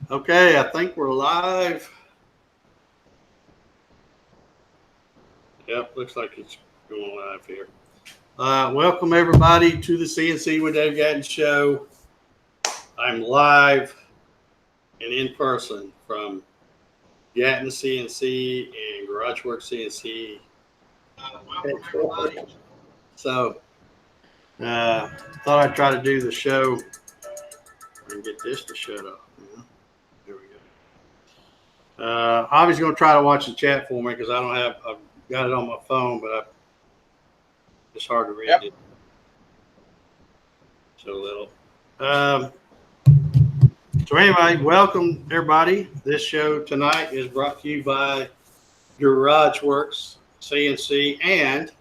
Okay, I think we're live. Yep, looks like it's going live here. Welcome everybody to the CNC with Dave Gatton show. I'm live and in person from Gatton CNC and GarageWorks CNC. So, thought I'd try to do the show and get this to shut up. Yeah. There we go. Javi's going to try to watch the chat for me because I've got it on my phone, but it's hard to read it. So little. So anyway, welcome everybody. This show tonight is brought to you by GarageWorks CNC and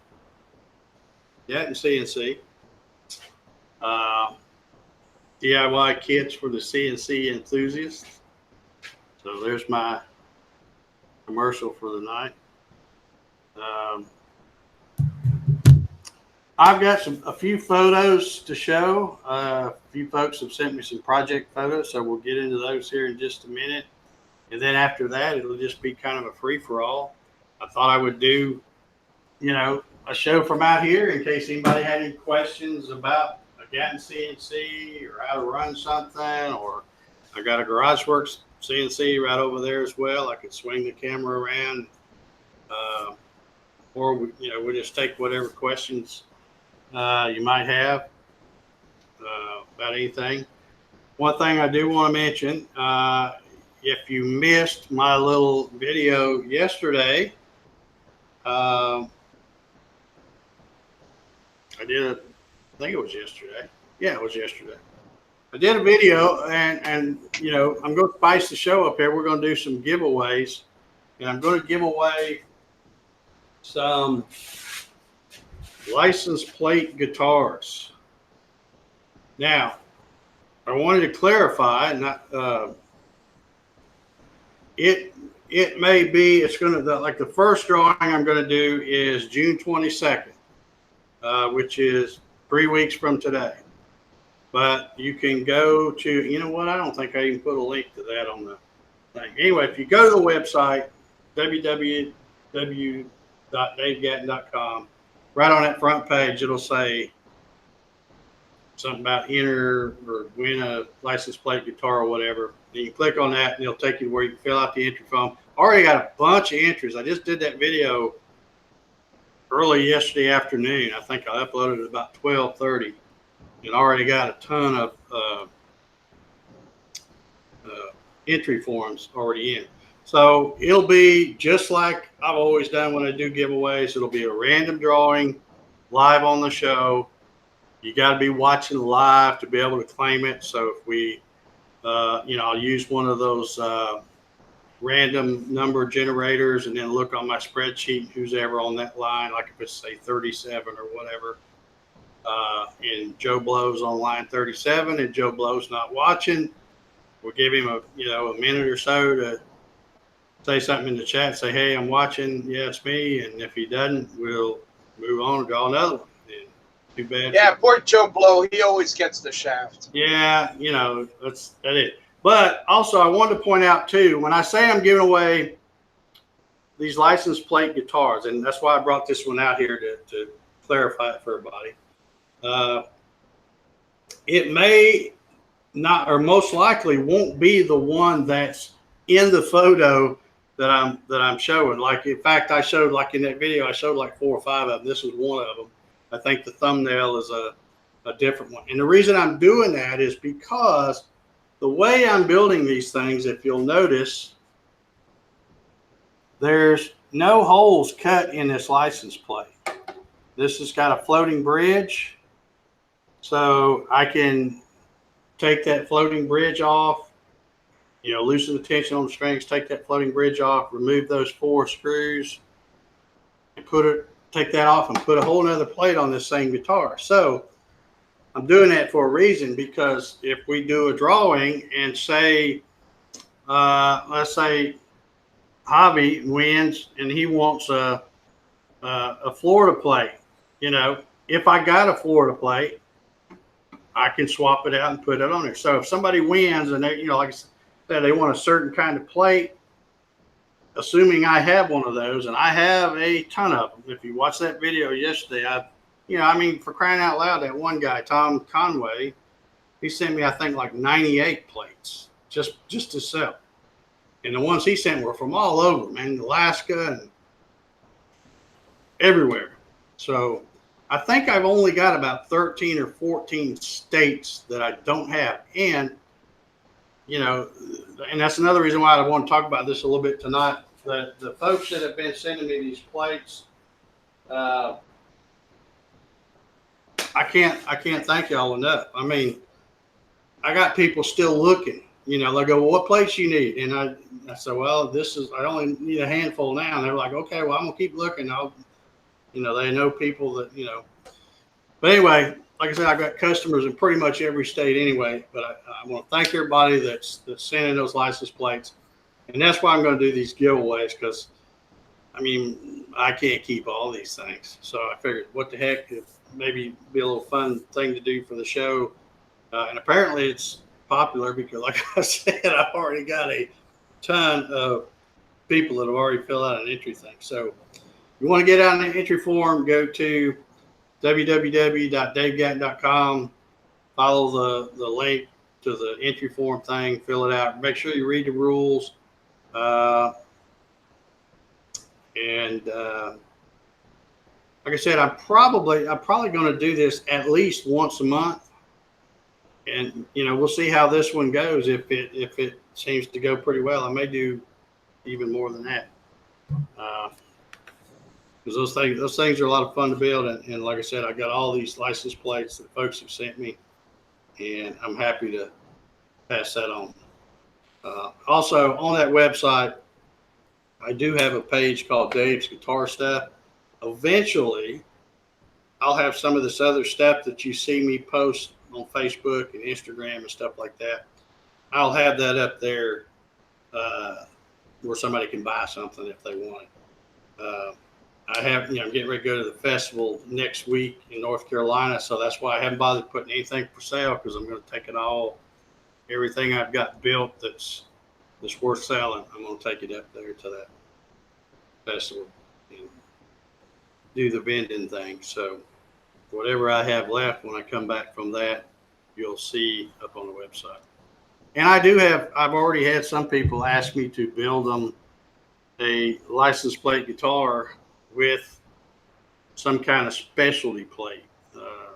Gatton CNC. DIY kits for the CNC enthusiasts. So there's my commercial for the night. I've got a few photos to show. A few folks have sent me some project photos, so we'll get into those here in just a minute. And then after that, it'll just be kind of a free-for-all. I thought I would do, a show from out here in case anybody had any questions about a Gatton CNC or how to run something, or I got a GarageWorks CNC right over there as well. I could swing the camera around, or we'll just take whatever questions you might have about anything. One thing I do want to mention, if you missed my little video yesterday, I think it was yesterday. Yeah, it was yesterday. I did a video and I'm going to spice the show up here. We're going to do some giveaways, and I'm going to give away some license plate guitars. Now, I wanted to clarify, it may be, it's going to, like the first drawing I'm going to do is June 22nd, which is 3 weeks from today. But you can go to, I don't think I even put a link to that on the thing. Anyway, if you go to the website, www.davegatton.com, right on that front page, it'll say something about enter or win a license plate guitar or whatever. And you click on that, and it'll take you to where you can fill out the entry form. Already got a bunch of entries. I just did that video early yesterday afternoon. I think I uploaded it about 12:30, and already got a ton of entry forms already in. So it'll be just like I've always done when I do giveaways. It'll be a random drawing live on the show. You got to be watching live to be able to claim it. So if we, I'll use one of those random number generators and then look on my spreadsheet who's ever on that line, like if it's say 37 or whatever. And Joe Blow's on line 37 and Joe Blow's not watching. We'll give him a minute or so to say something in the chat, say, hey, I'm watching. Yeah, it's me. And if he doesn't, we'll move on and draw another one. And too bad. Yeah, poor Joe Blow. He always gets the shaft. Yeah, that's it. But also, I wanted to point out, too, when I say I'm giving away these license plate guitars, and that's why I brought this one out here to clarify it for everybody. It may not, or most likely won't be the one that's in the photo that I'm showing. Like, in fact, I showed, like in that video, I showed like 4 or 5 of them. This was one of them. I think the thumbnail is a different one. And the reason I'm doing that is because the way I'm building these things, if you'll notice, there's no holes cut in this license plate. This has got a floating bridge. So I can take that floating bridge off, loosen the tension on the strings, take that floating bridge off, remove those 4 screws, and take that off and put a whole nother plate on this same guitar. So I'm doing that for a reason, because if we do a drawing and say, let's say Javi wins and he wants a Florida plate, if I got a Florida plate, I can swap it out and put it on there. So if somebody wins and they, like that they want a certain kind of plate, assuming I have one of those, and I have a ton of them. If you watch that video yesterday, for crying out loud, that one guy, Tom Conway, he sent me, I think, like 98 plates just to sell. And the ones he sent were from all over, man, Alaska and everywhere. So I think I've only got about 13 or 14 states that I don't have. And, and that's another reason why I want to talk about this a little bit tonight. The folks that have been sending me these plates, I can't thank y'all enough. I mean, I got people still looking. They go, well, what plates you need? And I said, well, I only need a handful now. And they're like, okay, well, I'm gonna keep looking. They know people that, But anyway, like I said, I've got customers in pretty much every state anyway. But I want to thank everybody that's sending those license plates. And that's why I'm going to do these giveaways, because, I can't keep all these things. So I figured, what the heck, maybe be a little fun thing to do for the show. And apparently it's popular because, like I said, I've already got a ton of people that have already filled out an entry thing. So if you want to get out an entry form, go to www.davegatton.com, follow the link to the entry form thing, fill it out. Make sure you read the rules. Like I said, I'm probably going to do this at least once a month, and we'll see how this one goes. If it seems to go pretty well, I may do even more than that. Because those things are a lot of fun to build, and like I said, I got all these license plates that folks have sent me, and I'm happy to pass that on. Also, on that website, I do have a page called Dave's Guitar Stuff. Eventually, I'll have some of this other stuff that you see me post on Facebook and Instagram and stuff like that. I'll have that up there where somebody can buy something if they want it. I'm getting ready to go to the festival next week in North Carolina, so that's why I haven't bothered putting anything for sale, because I'm going to take it all, everything I've got built that's worth selling. I'm going to take it up there to that festival and do the vending thing. So whatever I have left when I come back from that, you'll see up on the website. And I've already had some people ask me to build them a license plate guitar with some kind of specialty plate,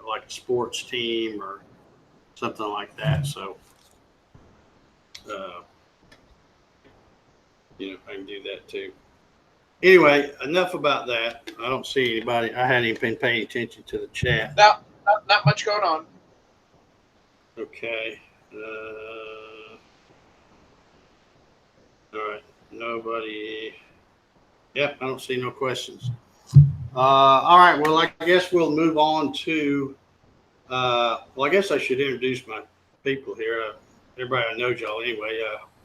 like a sports team or something like that. So, I can do that too. Anyway, enough about that. I don't see anybody. I hadn't even been paying attention to the chat. No, not much going on. Okay. All right. Nobody. Yep, I don't see no questions. All right. Well, I guess we'll move on to. I guess I should introduce my people here. Everybody knows y'all anyway.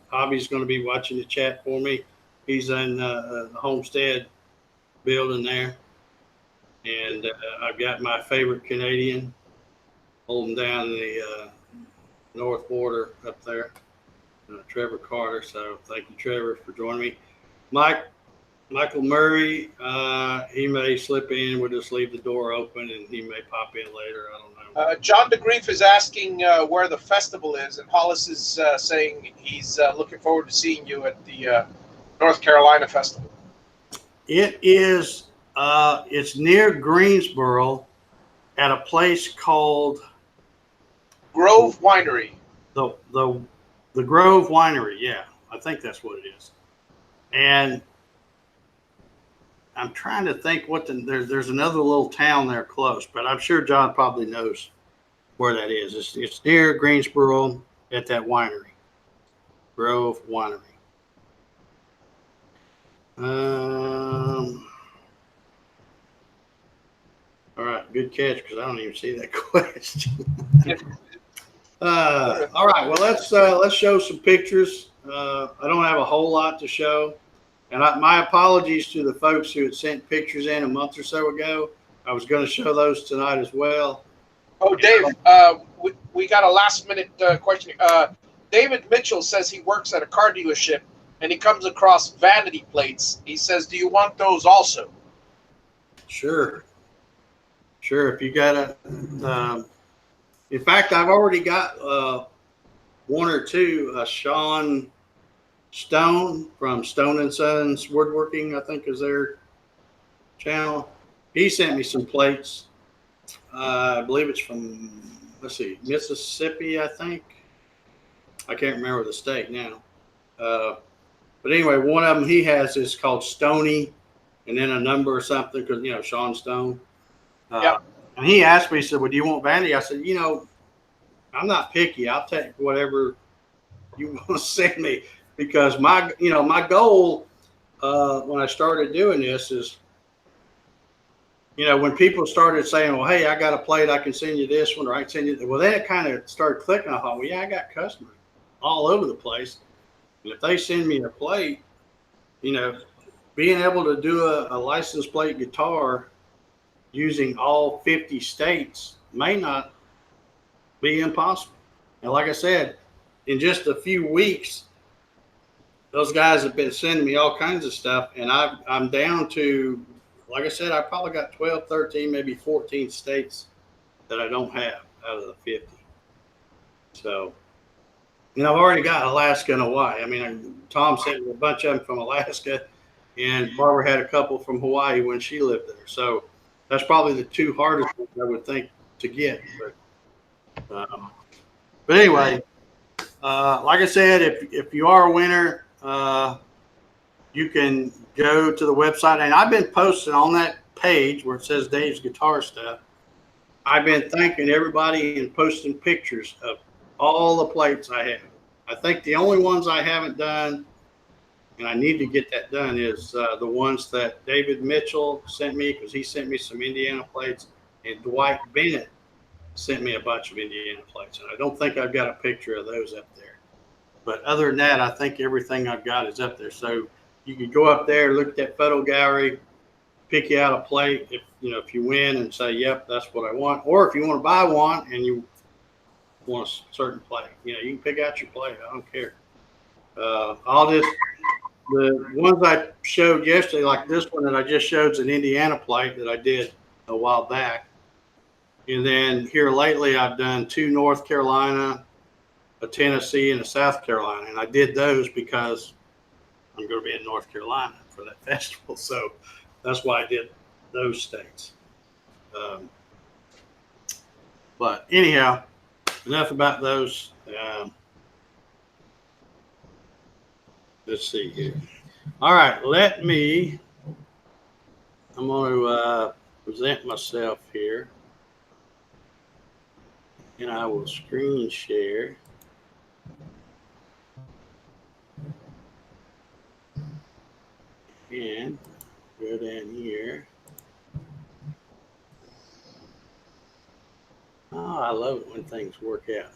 Hobby's going to be watching the chat for me. He's in the Homestead building there. And I've got my favorite Canadian holding down the north border up there, Trevor Carter. So thank you, Trevor, for joining me. Michael Murray, he may slip in. We'll just leave the door open, and he may pop in later. I don't know. John DeGrief is asking where the festival is, and Hollis is saying he's looking forward to seeing you at the North Carolina Festival. It is. It's near Greensboro, at a place called Grove Winery. The Grove Winery. Yeah, I think that's what it is. And I'm trying to think there's another little town there close, but I'm sure John probably knows where that is. It's near Greensboro at that winery, Grove Winery. All right, good catch, because I don't even see that question. All right, well let's show some pictures. I don't have a whole lot to show. And my apologies to the folks who had sent pictures in a month or so ago. I was going to show those tonight as well. Oh, Dave, we got a last-minute question. David Mitchell says he works at a car dealership and he comes across vanity plates. He says, "Do you want those also?" Sure. If you got a, in fact, I've already got one or two. Sean Stone from Stone and Sons Woodworking, I think, is their channel. He sent me some plates. I believe it's from, let's see, Mississippi, I think. I can't remember the state now. But anyway, one of them he has is called Stony, and then a number or something, because, Sean Stone. Yeah. And he asked me, he said, "Well, do you want vanity?" I said, I'm not picky. I'll take whatever you want to send me, because my goal when I started doing this is, when people started saying, "Well, hey, I got a plate, I can send you this one, or I can send you," well, then it kind of started clicking. I thought, well, yeah, I got customers all over the place, and if they send me a plate, being able to do a license plate guitar using all 50 states may not be impossible. And like I said, in just a few weeks, those guys have been sending me all kinds of stuff, and I'm down to, like I said, I probably got 12, 13, maybe 14 states that I don't have out of the 50. So, I've already got Alaska and Hawaii. I mean, Tom sent me a bunch of them from Alaska, and Barbara had a couple from Hawaii when she lived there. So that's probably the two hardest ones I would think to get. But anyway, like I said, if you are a winner, you can go to the website, and I've been posting on that page where it says Dave's Guitar Stuff. I've been thanking everybody and posting pictures of all the plates I have. I think the only ones I haven't done, and I need to get that done, is the ones that David Mitchell sent me, because he sent me some Indiana plates, and Dwight Bennett sent me a bunch of Indiana plates. And I don't think I've got a picture of those up there. But other than that, I think everything I've got is up there. So you can go up there, look at that photo gallery, pick you out a plate if you win, and say, "Yep, that's what I want." Or if you want to buy one and you want a certain plate, you can pick out your plate. I don't care. The ones I showed yesterday, like this one that I just showed, is an Indiana plate that I did a while back. And then here lately, I've done 2 North Carolina, a Tennessee, and a South Carolina. And I did those because I'm going to be in North Carolina for that festival. So that's why I did those states. But anyhow, enough about those. Let's see here. All right, I'm going to present myself here. And I will screen share. And go down here. Oh, I love it when things work out.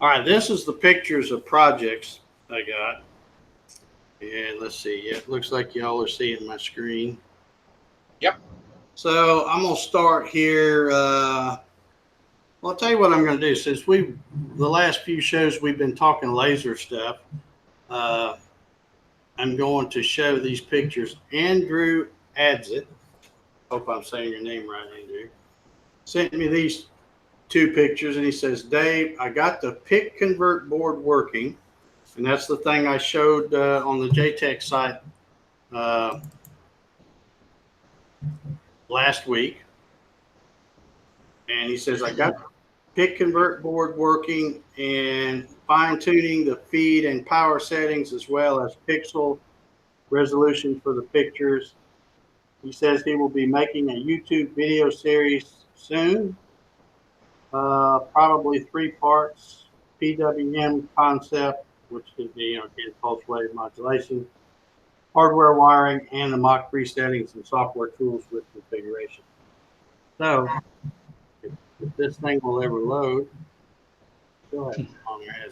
All right, this is the pictures of projects I got. And let's see. It looks like y'all are seeing my screen. Yep. So I'm going to start here. Well, I'll tell you what I'm going to do. Since the last few shows we've been talking laser stuff, I'm going to show these pictures. Andrew Adsit, hope I'm saying your name right, Andrew, sent me these 2 pictures, and he says, "Dave, I got the Pic Convert board working," and that's the thing I showed on the JTech site last week. And he says, "I got the Pic Convert board working and fine-tuning the feed and power settings, as well as pixel resolution for the pictures." He says he will be making a YouTube video series soon, probably 3 parts: PWM concept, which could be again pulse wave modulation, hardware wiring, and the Mach 3 settings and software tools with configuration. So if this thing will ever load, go ahead on there.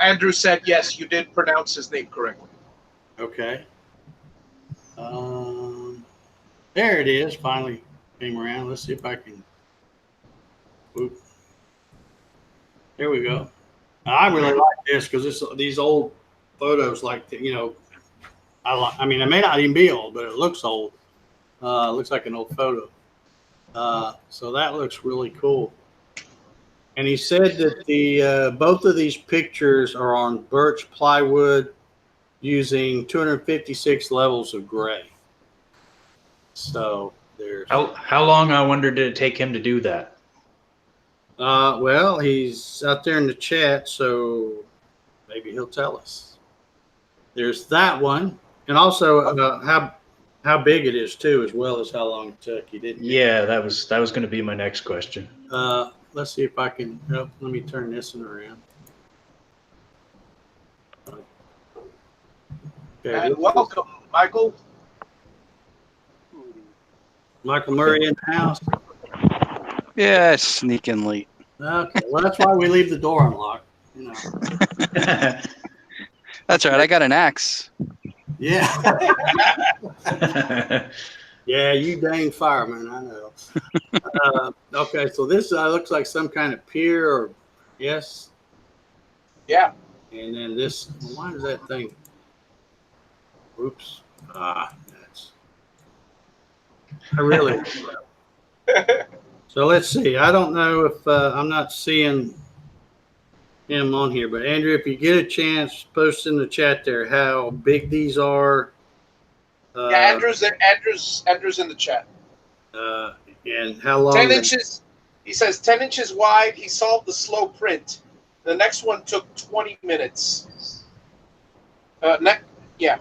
Andrew said, yes, you did pronounce his name correctly. Okay. There it is. Finally came around. Let's see if I can. Whoop. There we go. I really like this because these old photos, I mean, it may not even be old, but it looks old. It looks like an old photo. So that looks really cool. And he said that the both of these pictures are on birch plywood using 256 levels of gray. So there's how long, I wonder, did it take him to do that? well, he's out there in the chat, so maybe he'll tell us. There's that one, and also how big it is too, as well as how long it took. He didn't. Yeah, that was going to be my next question. Let's see if I can. Oh, let me turn this one around. Okay, And welcome, Michael. Michael Murray in the house. Yeah, I sneak in late. Okay, well that's why we leave the door unlocked. You know. That's right. I got an axe. Yeah. Yeah, you dang fireman, I know. Okay, so this looks like some kind of pier, or yes. Yeah. And then this. Why does that thing? Oops. That's. I really. So let's see. I don't know if I'm not seeing him on here, but Andrew, if you get a chance, post in the chat there how big these are. Yeah, Andrew's in the chat. And how long? 10 inches. He says 10 inches wide. He solved the slow print. The next one took 20 minutes. Yeah.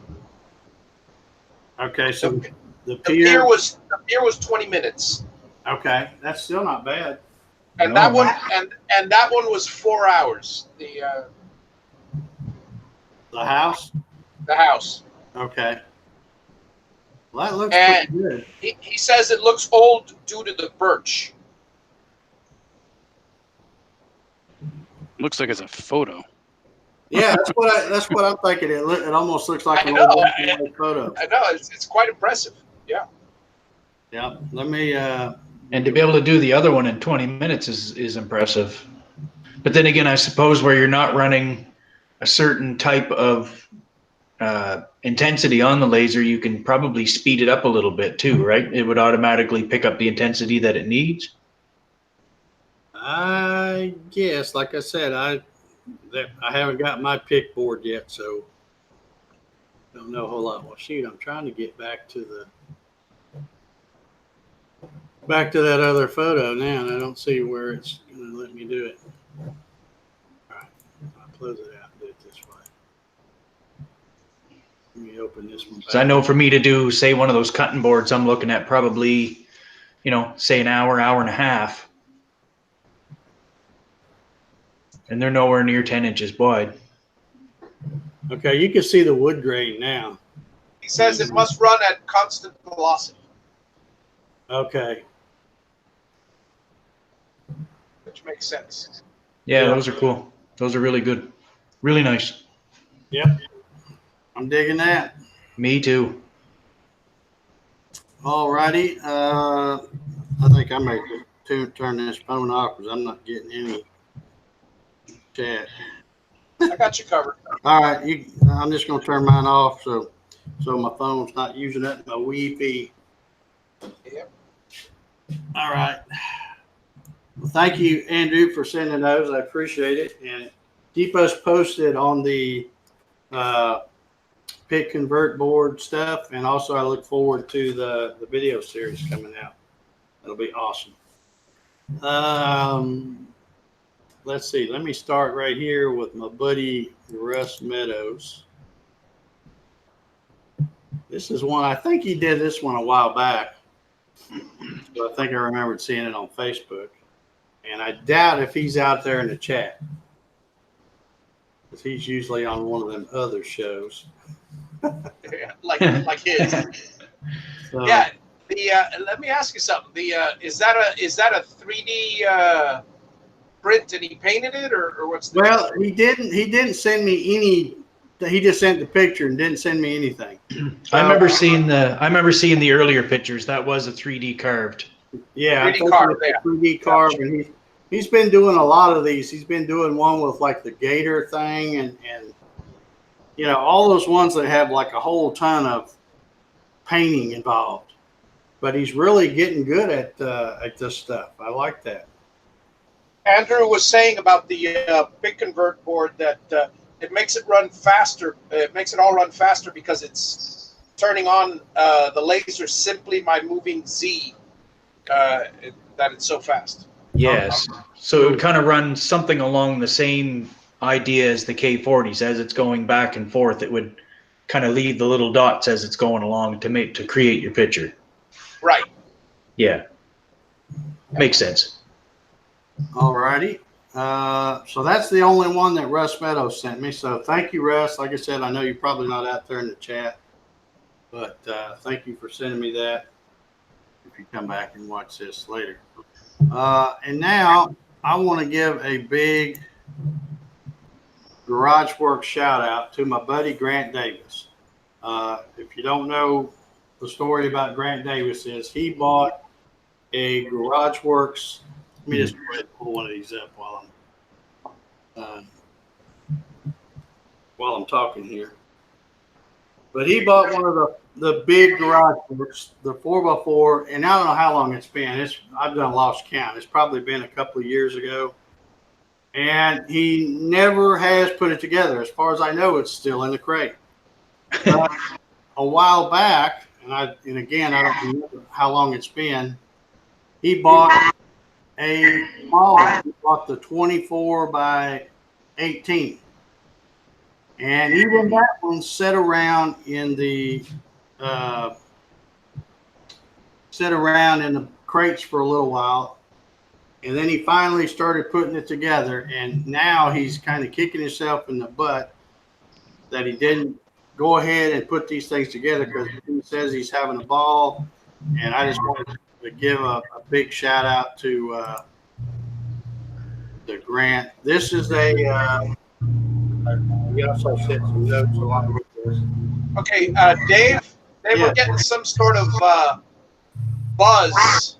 Okay, so the pier was 20 minutes. Okay, that's still not bad. And that one and that one was 4 hours. The house. The house. Okay. Well, that looks pretty good. He says it looks old due to the birch. Looks like it's a photo. Yeah, that's what I'm thinking. It almost looks like an old photo. I know it's quite impressive. Yeah. Yeah. Let me. And to be able to do the other one in 20 minutes is impressive. But then again, I suppose where you're not running a certain type of intensity on the laser, you can probably speed it up a little bit too, right? It would automatically pick up the intensity that it needs. I guess, like I said, I haven't got my pick board yet, so don't know a whole lot. Well, shoot, I'm trying to get back to that other photo now, and I don't see where it's going to let me do it. All right, I'll close it out and do it this way. Let me open this one back. So I know for me to do, say, one of those cutting boards, I'm looking at probably, say an hour and a half. And they're nowhere near 10 inches wide. Okay, you can see the wood grain now. He says it must run at constant velocity. Okay. Which makes sense. Yeah, those are cool. Those are really good. Really nice. Yep. I'm digging that. Me too. All righty. I think I may turn this phone off because I'm not getting any chat. I got you covered. All right. I'm just going to turn mine off so my phone's not using up my Wi-Fi. Yep. All right. Well, thank you, Andrew, for sending those. I appreciate it. And keep us posted on the Pic Convert board stuff. And also I look forward to the video series coming out. That'll be awesome. Let's see. Let me start right here with my buddy Russ Meadows. This is one, I think he did this one a while back. So I think I remembered seeing it on Facebook. And I doubt if he's out there in the chat, because he's usually on one of them other shows. Yeah, like his. So, Yeah. Let me ask you something. Is that a 3D print and he painted it, or what's the? Well, he didn't send me any. He just sent the picture and didn't send me anything. So, I remember seeing the earlier pictures. That was a 3D carved. Yeah, 3D carved. Yeah. 3D carved, and he's been doing a lot of these. He's been doing one with like the gator thing and you know, all those ones that have like a whole ton of painting involved. But he's really getting good at this stuff. I like that. Andrew was saying about the Big Convert board that it makes it run faster. It makes it all run faster because it's turning on the laser simply by moving Z. That it's so fast. Yes. So it would kind of run something along the same idea as the K40s. As it's going back and forth, it would kind of leave the little dots as it's going along to create your picture. Right. Yeah. Makes sense. All righty. So that's the only one that Russ Meadows sent me. So thank you, Russ. Like I said, I know you're probably not out there in the chat, but thank you for sending me that. If you come back and watch this later. And now I want to give a big Garage Works shout out to my buddy Grant Davis. If you don't know the story about Grant Davis, is he bought a Garage Works. Let me just pull one of these up while I'm talking here. But he bought one of the big Garage Works, the 4x4, and I don't know how long it's been. I've done lost count. It's probably been a couple of years ago. And he never has put it together. As far as I know, it's still in the crate. A while back, and again, I don't remember how long it's been, he bought a smaller. He bought the 24 by 18. And even that one sat around in the crates for a little while. And then he finally started putting it together, and now he's kind of kicking himself in the butt that he didn't go ahead and put these things together, because he says he's having a ball. And I just wanted to give a big shout out to the Grant. This is we also sent some notes along with this. Okay, Dave, Yeah. we're getting some sort of buzz.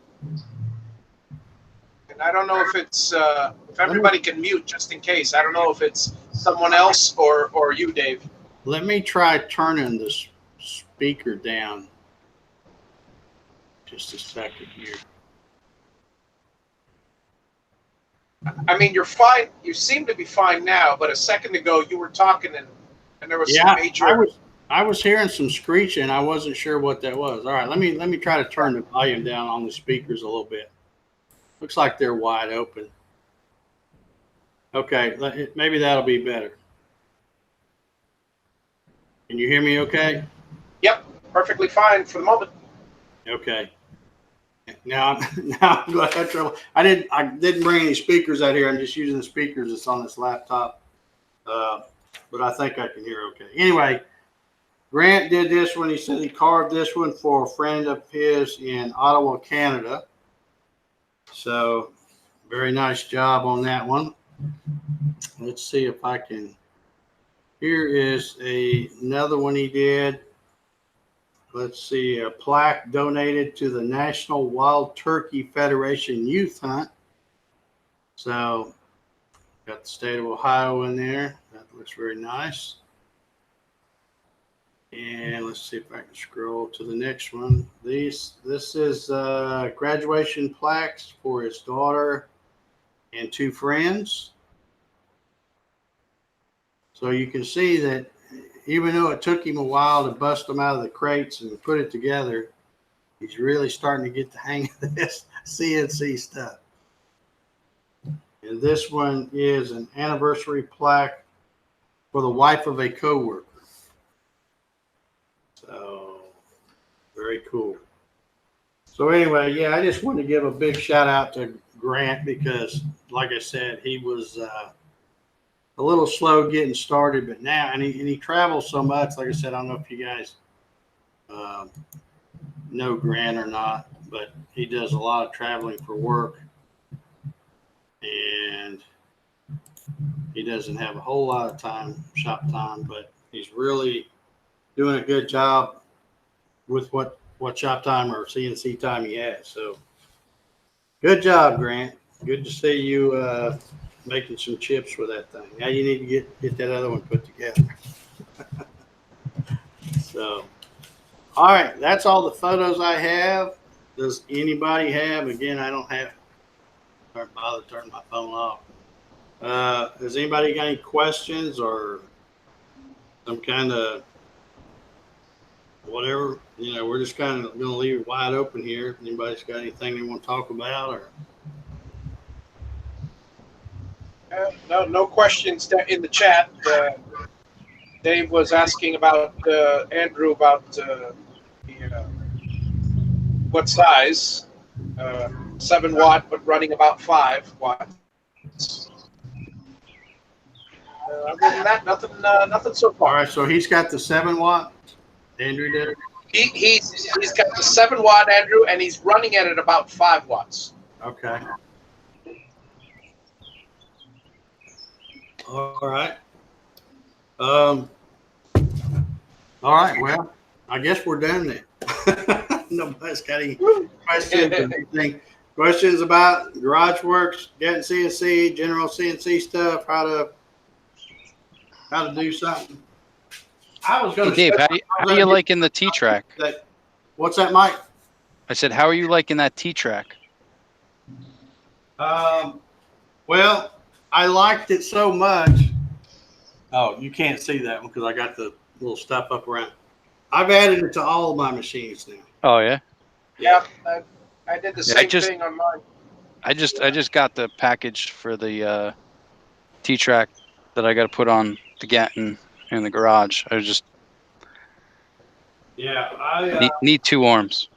And I don't know if it's if everybody can mute just in case. I don't know if it's someone else or you, Dave. Let me try turning this speaker down. Just a second here. I mean, you're fine. You seem to be fine now, but a second ago you were talking and there was some major. I was hearing some screeching. I wasn't sure what that was. All right, let me try to turn the volume down on the speakers a little bit. Looks like they're wide open. Okay, maybe that'll be better. Can you hear me okay? Yep, perfectly fine for the moment. Okay. Now I'm going to have trouble. I didn't bring any speakers out here. I'm just using the speakers that's on this laptop. But I think I can hear okay. Anyway, Grant did this one. He said he carved this one for a friend of his in Ottawa, Canada. So very nice job on that one. Let's see if I can. Here is another one he did. Let's see, a plaque donated to the National Wild Turkey Federation Youth Hunt. So got the state of Ohio in there. That looks very nice. And let's see if I can scroll to the next one. This is graduation plaques for his daughter and two friends. So you can see that even though it took him a while to bust them out of the crates and put it together, he's really starting to get the hang of this CNC stuff. And this one is an anniversary plaque for the wife of a coworker. So very cool. So anyway, yeah, I just wanted to give a big shout out to Grant because, like I said, he was a little slow getting started, but now, and he travels so much. Like I said, I don't know if you guys know Grant or not, but he does a lot of traveling for work, and he doesn't have a whole lot of shop time, but he's really doing a good job with what shop time or CNC time he has. So good job, Grant. Good to see you making some chips with that thing. Now you need to get that other one put together. So, all right, that's all the photos I have. Does anybody have? Again, I don't have. Don't bother turning my phone off. Has anybody got any questions or some kind of whatever? You know, we're just kind of going to leave it wide open here. If anybody's got anything they want to talk about, or No questions in the chat. Dave was asking about Andrew about what size, 7 watt, but running about 5 watts. Other than that, nothing so all far. right. So he's got the 7-watt. Andrew did. He's got the 7 watt, Andrew, and he's running it at about 5 watts. Okay. All right. All right. Well, I guess we're done then. Nobody's got any questions or anything. Questions about Garage Works, Gatton CNC, general CNC stuff, how to do something. I was going to. Hey, Dave, how are you liking the T-Track? What's that, Mike? I said, how are you liking that T-Track? Well, I liked it so much. Oh, you can't see that one because I got the little stuff up around. I've added it to all of my machines now. Oh yeah. Yeah, I did the same thing on mine. I just got the package for the T-Track that I got to put on the Gatton in the garage. I just I need 2 arms.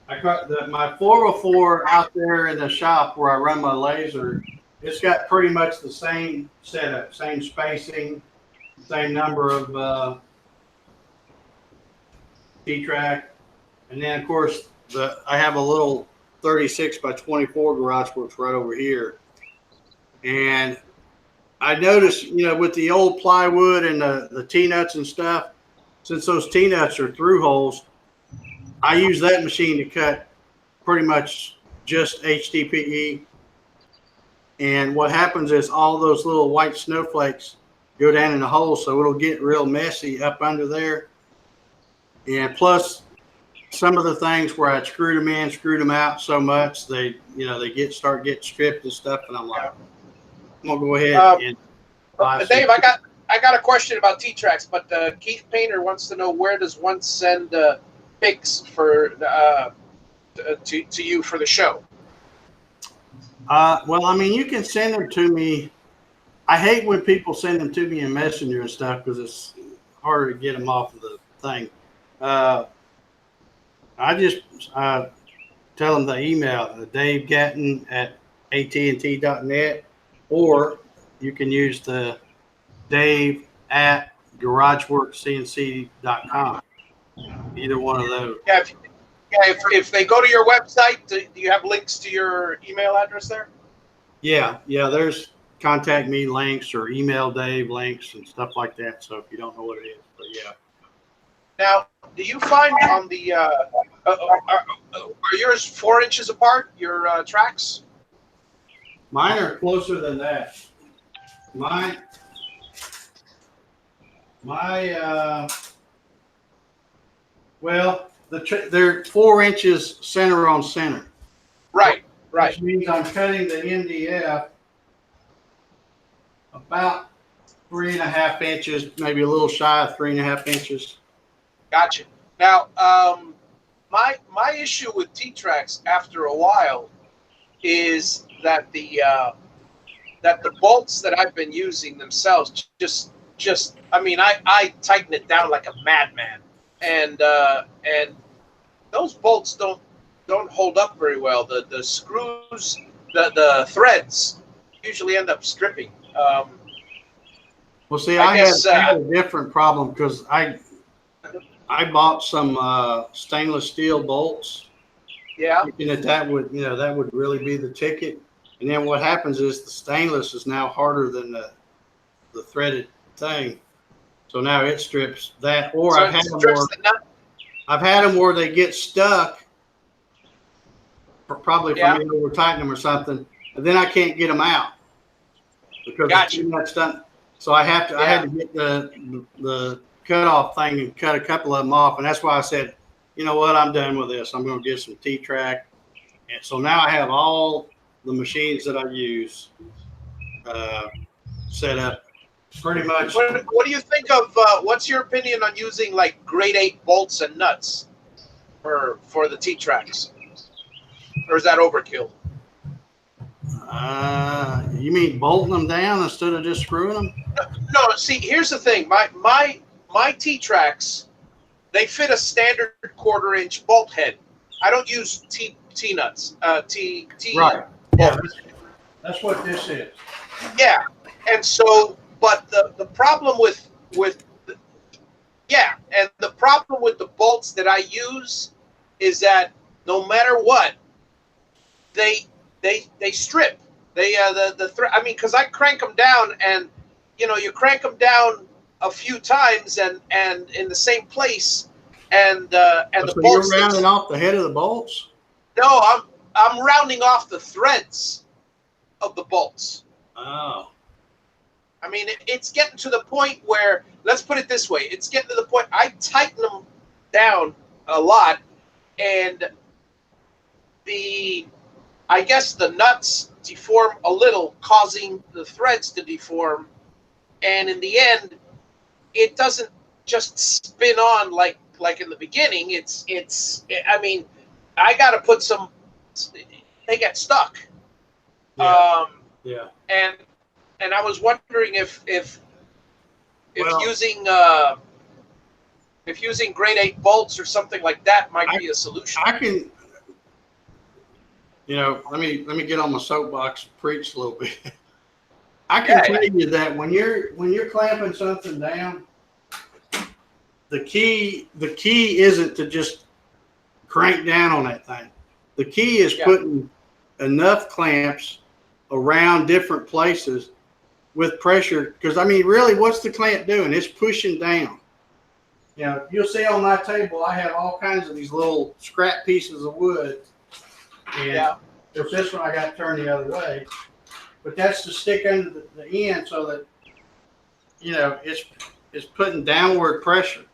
I got my 404 out there in the shop where I run my laser. It's got pretty much the same setup, same spacing, same number of T-Track, and then of course I have a little 36 by 24 Garage Works right over here, and I noticed, you know, with the old plywood and the T-nuts and stuff, since those T-nuts are through holes, I use that machine to cut pretty much just HDPE. And what happens is all those little white snowflakes go down in the hole, so it'll get real messy up under there. And plus, some of the things where I screwed them in, screwed them out so much, they start getting stripped and stuff. And I'm like, I'm gonna go ahead and buy Dave, I got a question about T-Tracks, but Keith Painter wants to know, where does one send pics for to you for the show? Well, I mean, you can send them to me. I hate when people send them to me in Messenger and stuff because it's harder to get them off of the thing. I just tell them the email, Dave Gatton at AT&T.net, or you can use the Dave at GarageWorksCNC.com. Either one of those. Yeah, if they go to your website, do you have links to your email address there? Yeah. There's contact me links or email Dave links and stuff like that. So if you don't know what it is, but yeah. Now, do you find on the are yours 4 inches apart, your tracks? Mine are closer than that. Well, they're 4 inches center on center. Right. Which means I'm cutting the MDF about 3.5 inches, maybe a little shy of 3.5 inches. Gotcha. Now, my issue with T-Tracks after a while is that the bolts that I've been using themselves just I mean, I tighten it down like a madman, and those bolts don't hold up very well. The screws, the threads usually end up stripping. Well, see, I had a different problem because I bought some stainless steel bolts. Yeah. Thinking that would really be the ticket. And then what happens is the stainless is now harder than the threaded thing. So now it strips that. Or So I've had them where they get stuck, probably from me over tightening them or something. and then I can't get them out because Gotcha. the T-nut's done. So I had to get the cutoff thing and cut a couple of them off, and that's why I said, you know what, I'm done with this. I'm going to get some T-track, and so now I have all the machines that I use set up pretty much. What do you think of? What's your opinion on using like grade 8 bolts and nuts for the T-tracks, or is that overkill? You mean bolting them down instead of just screwing them? No. See, here's the thing. My T-tracks, they fit a standard 1/4 inch bolt head. I don't use T nuts. T Right. Yeah, bolts. that's what this is. Yeah, and so, but the problem with the problem with the bolts that I use is that no matter what, they strip. They I mean, because I crank them down, and you crank them down a few times, and in the same place, and the So bolts. you're rounding off the head of the bolts? No, I'm rounding off the threads of the bolts. Oh. I mean, it's getting to the point where, let's put it this way, it's getting to the point I tighten them down a lot, and I guess the nuts deform a little, causing the threads to deform, and in the end, it doesn't just spin on like in the beginning. I mean, I got to put some. They get stuck. Yeah. And I was wondering if Well, using grade 8 bolts or something like that might be a solution. I can, let me get on my soapbox and preach a little bit. I can tell you that when you're clamping something down, the key isn't to just crank down on that thing. The key is putting enough clamps around different places with pressure, because I mean, really, what's the clamp doing? It's pushing down. You'll see on my table, I have all kinds of these little scrap pieces of wood, and there's this one I got to turn the other way, but that's to stick under the end so that it's putting downward pressure.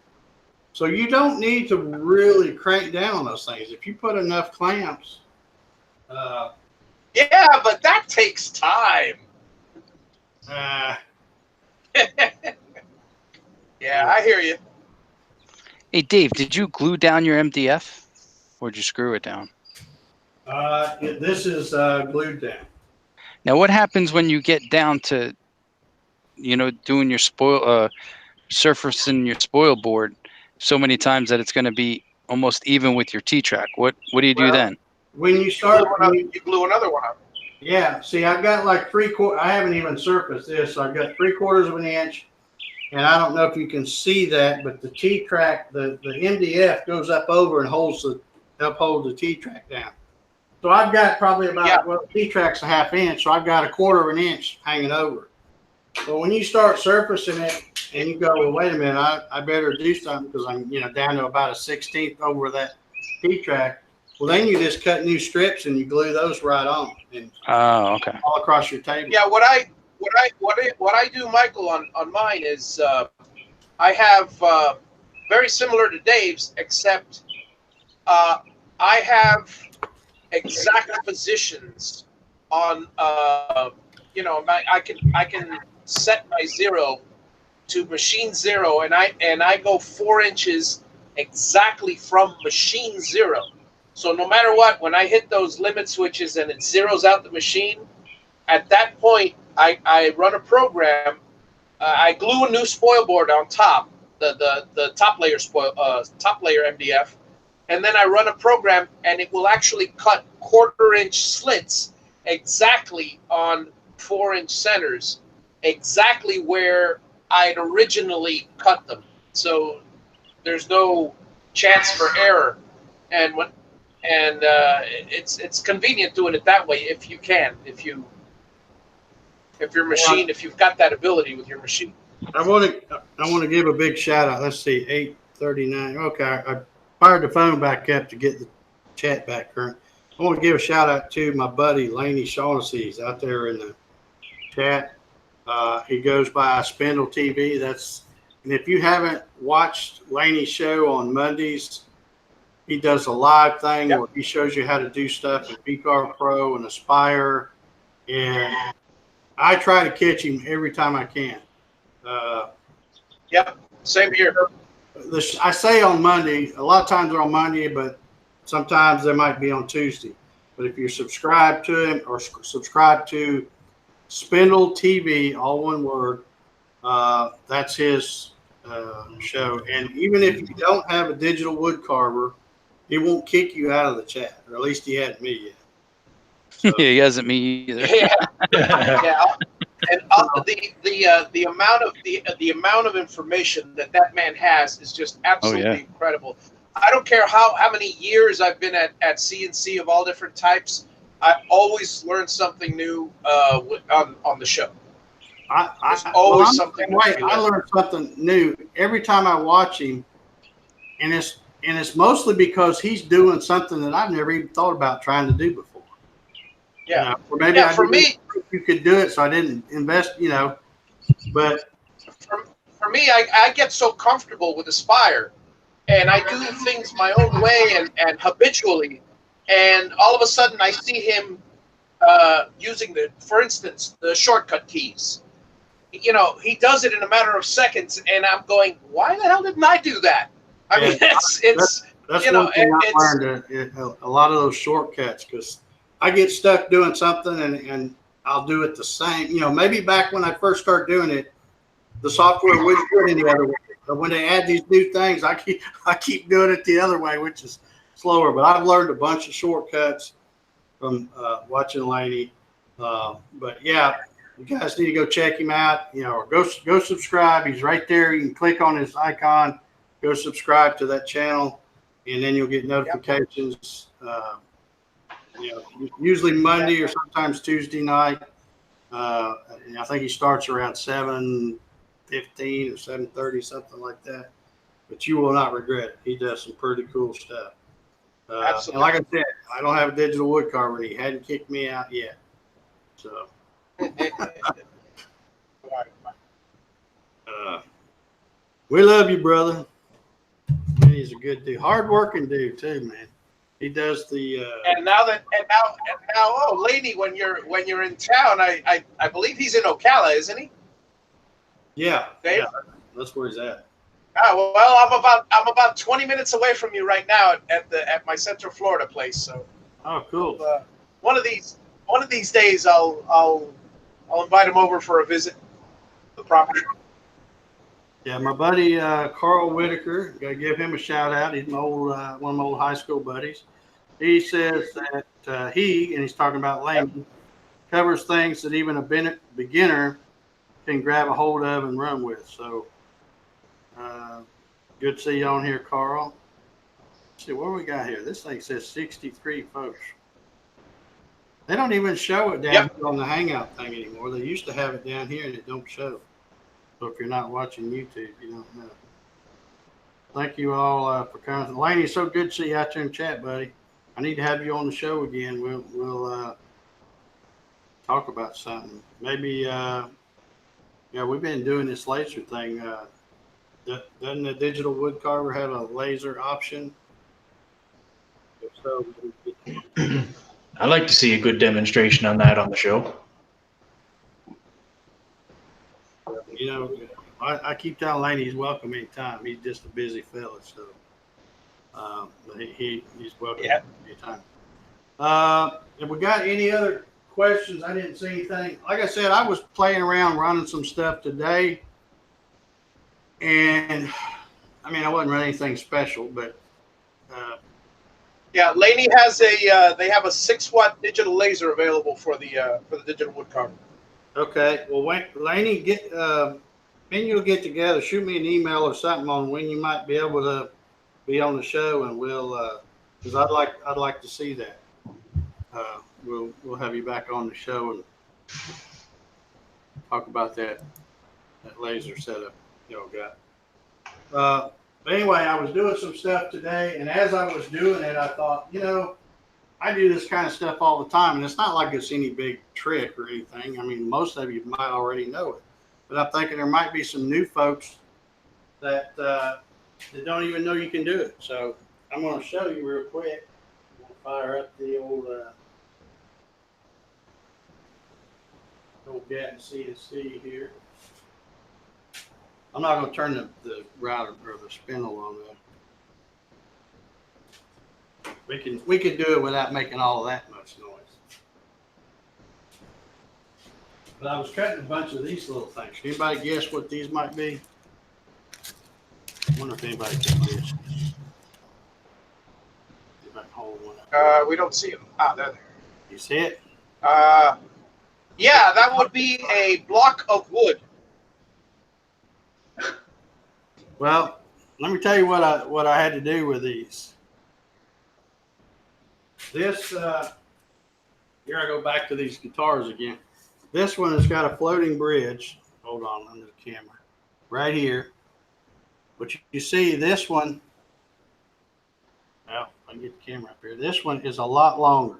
So you don't need to really crank down on those things. If you put enough clamps. Yeah, but that takes time. Yeah, I hear you. Hey, Dave, did you glue down your MDF, or did you screw it down? This is glued down. Now, what happens when you get down to, doing your surfacing your spoil board so many times that it's going to be almost even with your T-track? What do you do then? When you start, you glue another one up. Yeah, see, I've got like 3/4. I haven't even surfaced this. So I've got 3/4 of an inch, and I don't know if you can see that, but the T-track, the MDF goes up over and upholds the T-track down. So I've got probably about T-track's a 1/2 inch, so I've got 1/4 of an inch hanging over. But when you start surfacing it, and you go, well, wait a minute, I better do something because I'm down to about a 1/16 over that T-track. Well, then you just cut new strips and you glue those right on, and okay, all across your table. Yeah, what I do, Michael, on mine is I have very similar to Dave's, except I have exact positions on I can set my 0 to machine 0, and I go 4 inches exactly from machine 0. So no matter what, when I hit those limit switches and it zeroes out the machine, at that point I run a program. I glue a new spoil board on top, the top layer MDF, and then I run a program, and it will actually cut 1/4 inch slits exactly on 4 inch centers, exactly where I'd originally cut them. So there's no chance for error, and it's convenient doing it that way if you can, if you've got that ability with your machine. I want to give a big shout out. Let's see, 8:39. Okay, I fired the phone back up to get the chat back current. I want to give a shout out to my buddy Laney Shaughnessy. He's out there in the chat. He goes by Spindle TV. And if you haven't watched Laney's show on Mondays, he does a live thing where he shows you how to do stuff in VCar Pro and Aspire. And I try to catch him every time I can. Yep, same here. I say on Monday, a lot of times they're on Monday, but sometimes they might be on Tuesday. But if you're subscribed to him or subscribe to Spindle TV, all one word, that's his show. And even if you don't have a digital wood carver, he won't kick you out of the chat, or at least he hadn't me yet. So, Yeah, he hasn't me either. Yeah. And the amount of information that man has is just absolutely incredible. I don't care how many years I've been at CNC of all different types. I always learn something new on the show. There's always something new. I learn something new every time I watch him, and it's mostly because he's doing something that I've never even thought about trying to do before. Yeah. Or maybe for me, you could do it, so I didn't invest. But for me, I get so comfortable with Aspire, and I do things my own way and habitually, and all of a sudden I see him using for instance, the shortcut keys. He does it in a matter of seconds, and I'm going, why the hell didn't I do that? I mean, that's one thing I learned. A lot of those shortcuts, because I get stuck doing something and I'll do it the same. Maybe back when I first started doing it, the software wouldn't do it any other way. But when they add these new things, I keep doing it the other way, which is slower. But I've learned a bunch of shortcuts from watching Laney. But yeah, you guys need to go check him out. Or go subscribe. He's right there. You can click on his icon, go subscribe to that channel, and then you'll get notifications. Usually Monday or sometimes Tuesday night. And I think he starts around 7:15 or 7:30, something like that. But you will not regret it. He does some pretty cool stuff. Absolutely. And like I said, I don't have a digital wood carver, and he hadn't kicked me out yet. So we love you, brother. He's a good dude, hard-working dude too, man. He does the. And now, Laney, when you're in town, I believe he's in Ocala, isn't he? Yeah, Dave? yeah, that's where he's at. Well, I'm about 20 minutes away from you right now at my Central Florida place. So. Oh, cool. One of these days, I'll invite him over for a visit to the property. Yeah, my buddy Carl Whitaker, gotta give him a shout out. He's my one of my old high school buddies. He says that and he's talking about Laney, covers things that even a beginner can grab a hold of and run with. So good to see you on here, Carl. Let's see what we got here. This thing says 63 folks. They don't even show it down here on the Hangout thing anymore. They used to have it down here and it don't show. So if you're not watching YouTube, you don't know. Thank you all for coming. Laney, it's so good to see you out there in chat, buddy. I need to have you on the show again. We'll talk about something. Maybe, we've been doing this laser thing. Doesn't the digital wood carver have a laser option? If so, I'd like to see a good demonstration on that on the show. I keep telling Laney he's welcome anytime. He's just a busy fella, so but he's welcome anytime. If we got any other questions, I didn't see anything. Like I said, I was playing around running some stuff today, and I mean I wasn't running anything special, but Laney has they have a 6-watt digital laser available for the digital wood carver. Okay, well, Laney, when you'll get together, shoot me an email or something on when you might be able to be on the show, and we'll, because I'd like to see that. We'll have you back on the show and talk about that laser setup y'all got. But anyway, I was doing some stuff today, and as I was doing it, I thought, I do this kind of stuff all the time, and it's not like it's any big trick or anything. I mean, most of you might already know it, but I'm thinking there might be some new folks that that don't even know you can do it. So I'm going to show you real quick. I'm going to fire up the old Gatton CNC here. I'm not going to turn the router or the spindle on though. We can do it without making all of that much noise. But I was cutting a bunch of these little things. Can anybody guess what these might be? I wonder if anybody can guess. See if I can hold one up. We don't see them. Ah, there. You see it? Yeah, that would be a block of wood. Well, let me tell you what I had to do with these. This here I go back to these guitars again. This one has got a floating bridge. Hold on under the camera, right here. But you see this one. Well, I can get the camera up here. This one is a lot longer.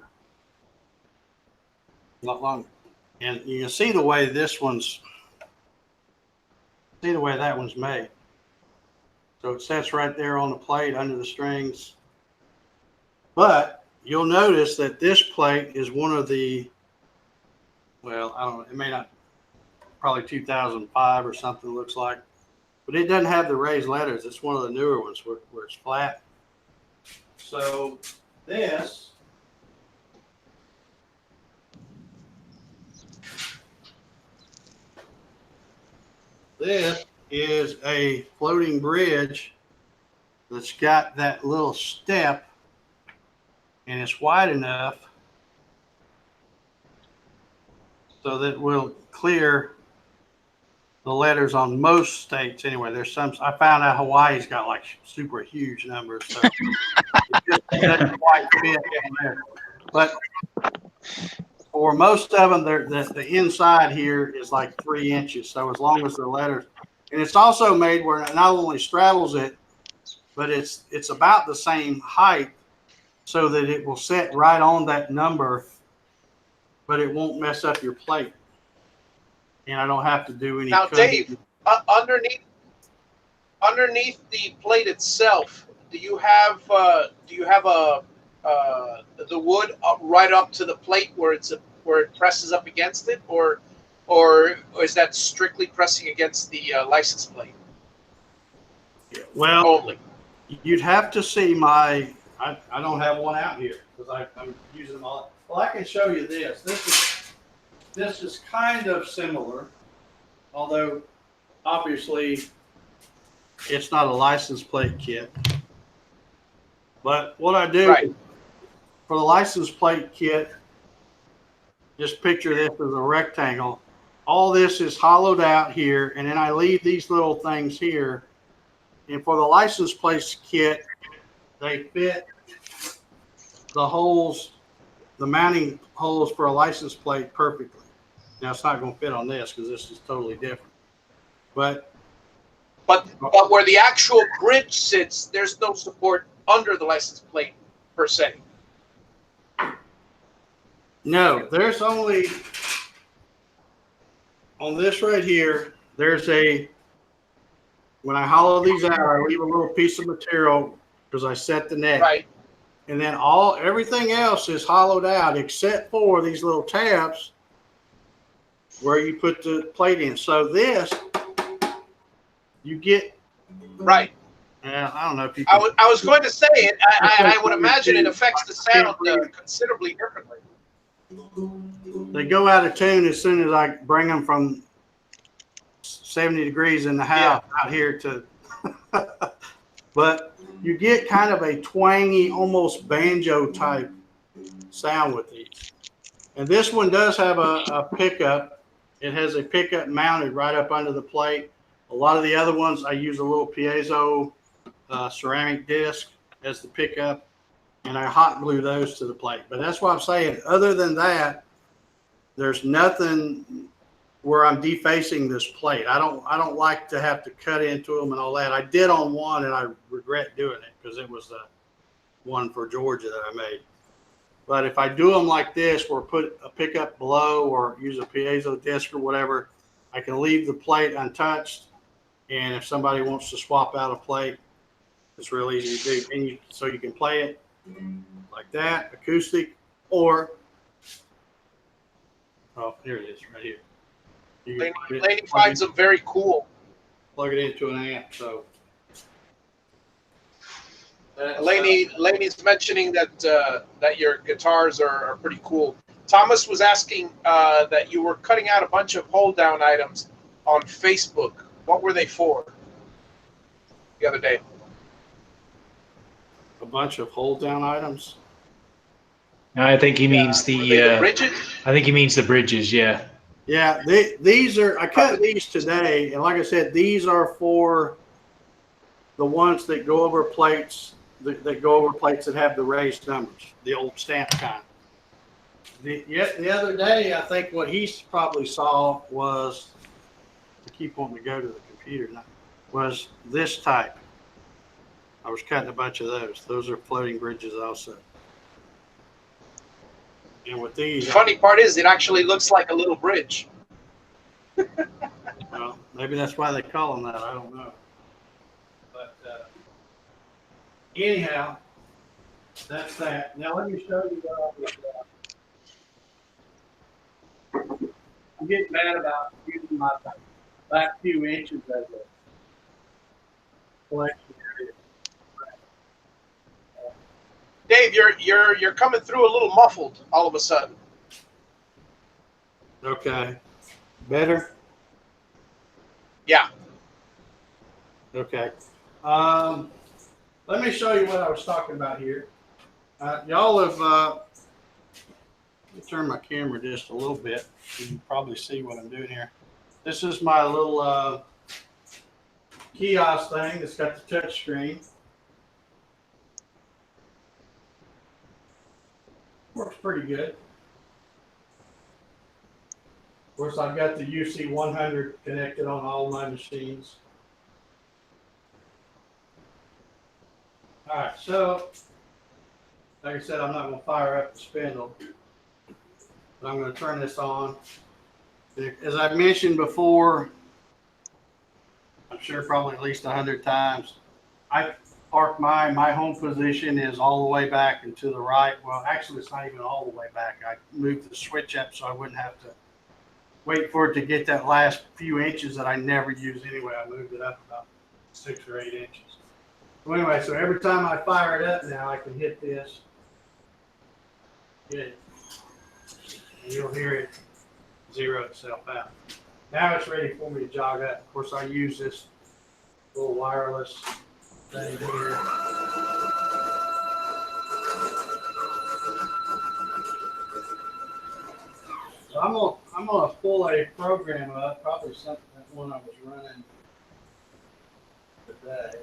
A lot longer. And you can see the way this one's, see the way that one's made. So it sits right there on the plate under the strings. But you'll notice that this plate is one of the, well, I don't know, it may not, probably 2005 or something looks like, but it doesn't have the raised letters. It's one of the newer ones where it's flat. So this is a floating bridge that's got that little step, and it's wide enough so that it will clear the letters on most states. Anyway, there's some, I found out Hawaii's got like super huge numbers, so it just doesn't quite fit in there. But for most of them, the inside here is like 3 inches. So as long as the letters, and it's also made where it not only straddles it, but it's about the same height, so that it will set right on that number, but it won't mess up your plate. And I don't have to do any. Now, cutting. Dave, underneath the plate itself, do you have the wood right up to the plate where it presses up against it, or is that strictly pressing against the license plate? Well, only. You'd have to see my. I don't have one out here because I'm using them all. Well, I can show you this. This is kind of similar, although obviously it's not a license plate kit. But what I do for the license plate kit, just picture this as a rectangle. All this is hollowed out here, and then I leave these little things here. And for the license plate kit, they fit the holes, the mounting holes for a license plate perfectly. Now it's not going to fit on this because this is totally different. But where the actual bridge sits, there's no support under the license plate per se. No, there's only on this right here. There's a, when I hollow these out, I leave a little piece of material because I set the neck. Right. And then everything else is hollowed out except for these little tabs where you put the plate in. So this, you get right. I don't know if you can, I was going to say it. I would imagine it affects the sound considerably differently. They go out of tune as soon as I bring them from 70 degrees in the house out here to but you get kind of a twangy, almost banjo type sound with these. And this one does have a pickup. It has a pickup mounted right up under the plate. A lot of the other ones, I use a little piezo ceramic disc as the pickup, and I hot glue those to the plate. But that's what I'm saying. Other than that, there's nothing where I'm defacing this plate. I don't like to have to cut into them and all that. I did on one, and I regret doing it because it was the one for Georgia that I made. But if I do them like this, or put a pickup below or use a piezo disc or whatever, I can leave the plate untouched. And if somebody wants to swap out a plate, it's real easy to do. And so you can play it like that, acoustic, or, oh, here it is, right here. You can Laney finds them very cool. plug it into an amp. So Laney's mentioning that your guitars are pretty cool. Thomas was asking that you were cutting out a bunch of hold down items on Facebook. What were they for? The other day. a bunch of hold down items. I think he means the bridges. I think he means the bridges. Yeah. Yeah, these are, I cut these today, and like I said, these are for the ones that go over plates, that go over plates that have the raised numbers, the old stamp kind. The other day, I think what he probably saw was, I keep wanting to go to the computer now, was this type. I was cutting a bunch of those. Those are floating bridges also. And with these, The funny part is, it actually looks like a little bridge. well, maybe that's why they call them that. I don't know. But anyhow, that's that. Now let me show you what I was. I'm getting mad about using my back few inches as a collection area. Dave, you're coming through a little muffled all of a sudden. Okay. Better? Yeah. Okay. Let me show you what I was talking about here. Y'all have, let me turn my camera just a little bit. You can probably see what I'm doing here. This is my little kiosk thing that's got the touch screen. Works pretty good. Of course, I've got the UC100 connected on all my machines. All right, so like I said, I'm not going to fire up the spindle, but I'm going to turn this on. As I mentioned before, I'm sure probably at least 100 times, I park my home position is all the way back and to the right. Well, actually, it's not even all the way back. I moved the switch up so I wouldn't have to wait for it to get that last few inches that I never use anyway. I moved it up about 6 or 8 inches. So anyway, so every time I fire it up now, I can hit this. Get it. And you'll hear it zero itself out. Now it's ready for me to jog up. Of course, I use this little wireless thing here. So I'm gonna pull a program up, probably something that one I was running today.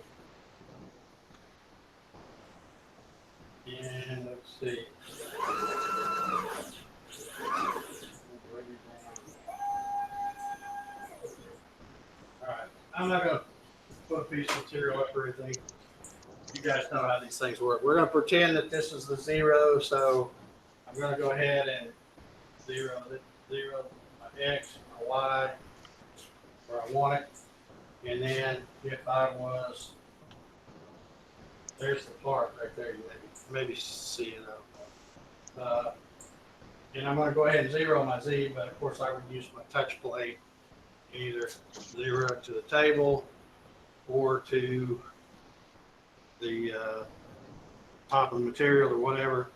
And let's see. All right, I'm not gonna put a piece of material up or anything. You guys know how these things work. We're gonna pretend that this is the 0, so I'm gonna go ahead and zero my X, my Y, where I want it. And then if I was, there's the part right there, you maybe see it up. And I'm going to go ahead and zero my Z, but of course I would use my touch plate, either zero to the table or to the top of the material or whatever.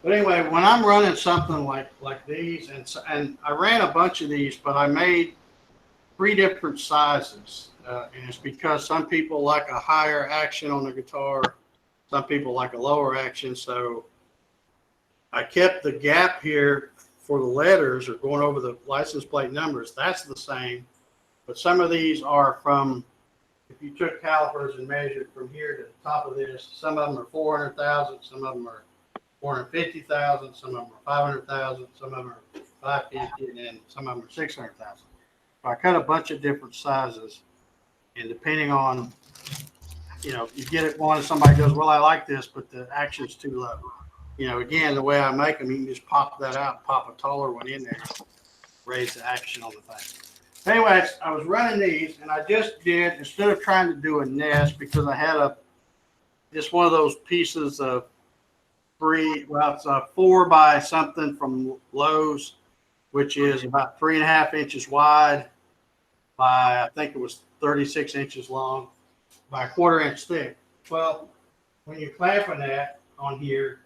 But anyway, when I'm running something like these, and I ran a bunch of these, but I made 3 different sizes. And it's because some people like a higher action on the guitar, some people like a lower action. So I kept the gap here for the letters or going over the license plate numbers. That's the same. But some of these are from, if you took calipers and measured from here to the top of this, some of them are 400,000, some of them are 450,000, some of them are 500,000, some of them are 550, and then some of them are 600,000. So I cut a bunch of different sizes, and depending on, you get it one, and somebody goes, well, I like this, but the action's too low. you know, again, the way I make them, you can just pop that out, pop a taller one in there, raise the action on the thing. Anyways, I was running these, and I just did, instead of trying to do a nest, because I had just one of those pieces of it's a 4 by something from Lowe's, which is about 3.5 inches wide by, I think it was 36 inches long by 1/4 inch thick. Well, when you're clamping that on here,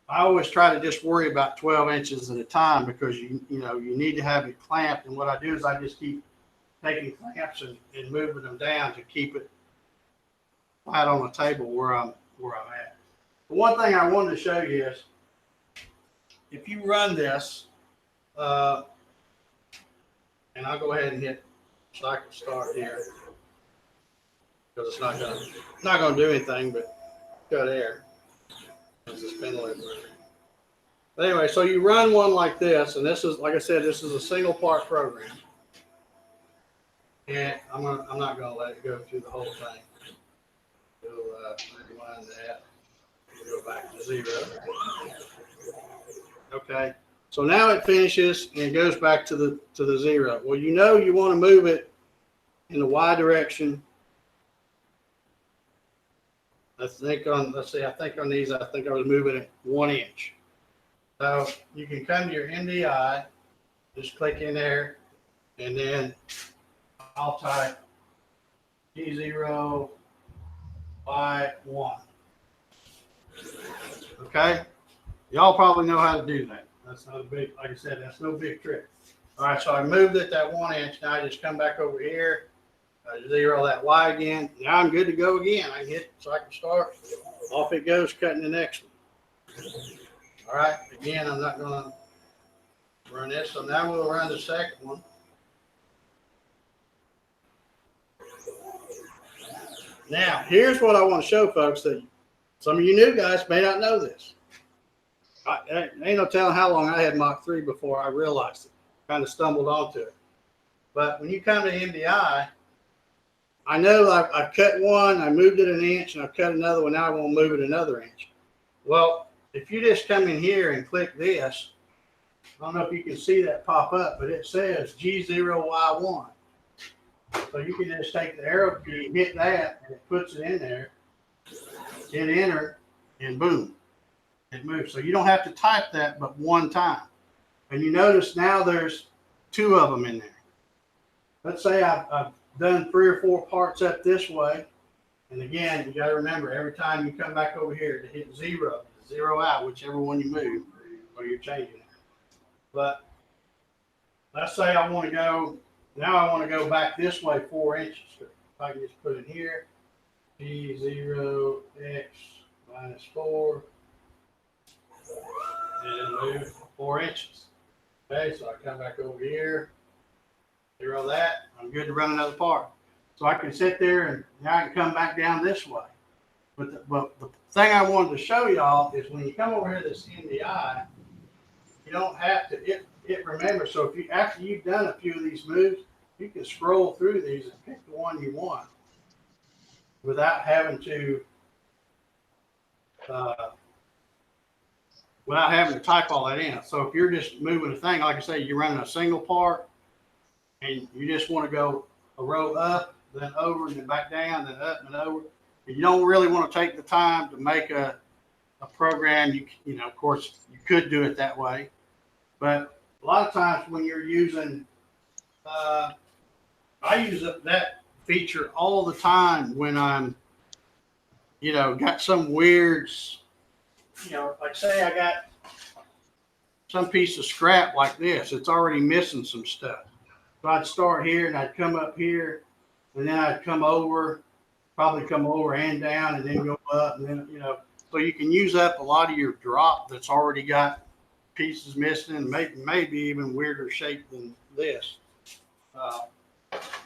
I always try to just worry about 12 inches at a time, because you need to have it clamped. And what I do is I just keep taking clamps and moving them down to keep it flat on the table where I'm at. The one thing I wanted to show you is, if you run this, and I'll go ahead and hit, so I can start here, because it's not gonna do anything but cut air. There's a spindle everywhere. But anyway, so you run one like this, and this is, like I said, this is a single part program. And I'm not gonna let it go through the whole thing. Rewind that. Go back to 0. Okay. So now it finishes and it goes back to the 0. Well, you want to move it in the Y direction. I think on these, I think I was moving it 1 inch. So you can come to your MDI, just click in there, and then I'll type G0 Y1. Okay, y'all probably know how to do that. That's not a big, like I said, that's no big trick. All right, so I moved it that 1 inch. Now I just come back over here, 0 that Y again. Now I'm good to go again. I can hit, so I can start. Off it goes, cutting the next one. All right, again, I'm not gonna run this. So now we'll run the second one. Now, here's what I want to show folks, that some of you new guys may not know this. Ain't no telling how long I had Mach 3 before I realized it. Kind of stumbled onto it. But when you come to MDI, I know I've cut one, I moved it 1 inch, and I've cut another one. Now I want to move it another inch. Well, if you just come in here and click this, I don't know if you can see that pop up, but it says G0Y1. So you can just take the arrow key, hit that, and it puts it in there. Hit enter, and boom, it moves. So you don't have to type that but one time. And you notice now there's 2 of them in there. Let's say I've done 3 or 4 parts up this way. And again, you got to remember, every time you come back over here to hit 0, 0 out, whichever one you move, or you're changing it. But let's say I want to go, now I want to go back this way 4 inches. If I can just put it here. G0x minus 4, and move 4 inches. Okay, so I come back over here, 0 that, I'm good to run another part. So I can sit there and now I can come back down this way. But the thing I wanted to show y'all is when you come over here to this MDI, you don't have to, it remembers. So if you, after you've done a few of these moves, you can scroll through these and pick the one you want, without having to type all that in. So if you're just moving a thing, like I say, you're running a single part and you just want to go a row up, then over, and then back down, then up and over. And you don't really want to take the time to make a program. You know, of course, you could do it that way, but a lot of times when you're using, I use that feature all the time when I'm, got some weird, like say I got some piece of scrap like this, it's already missing some stuff. So I'd start here and I'd come up here and then I'd come over, probably come over and down and then go up and then, so you can use up a lot of your drop that's already got pieces missing and maybe even weirder shape than this.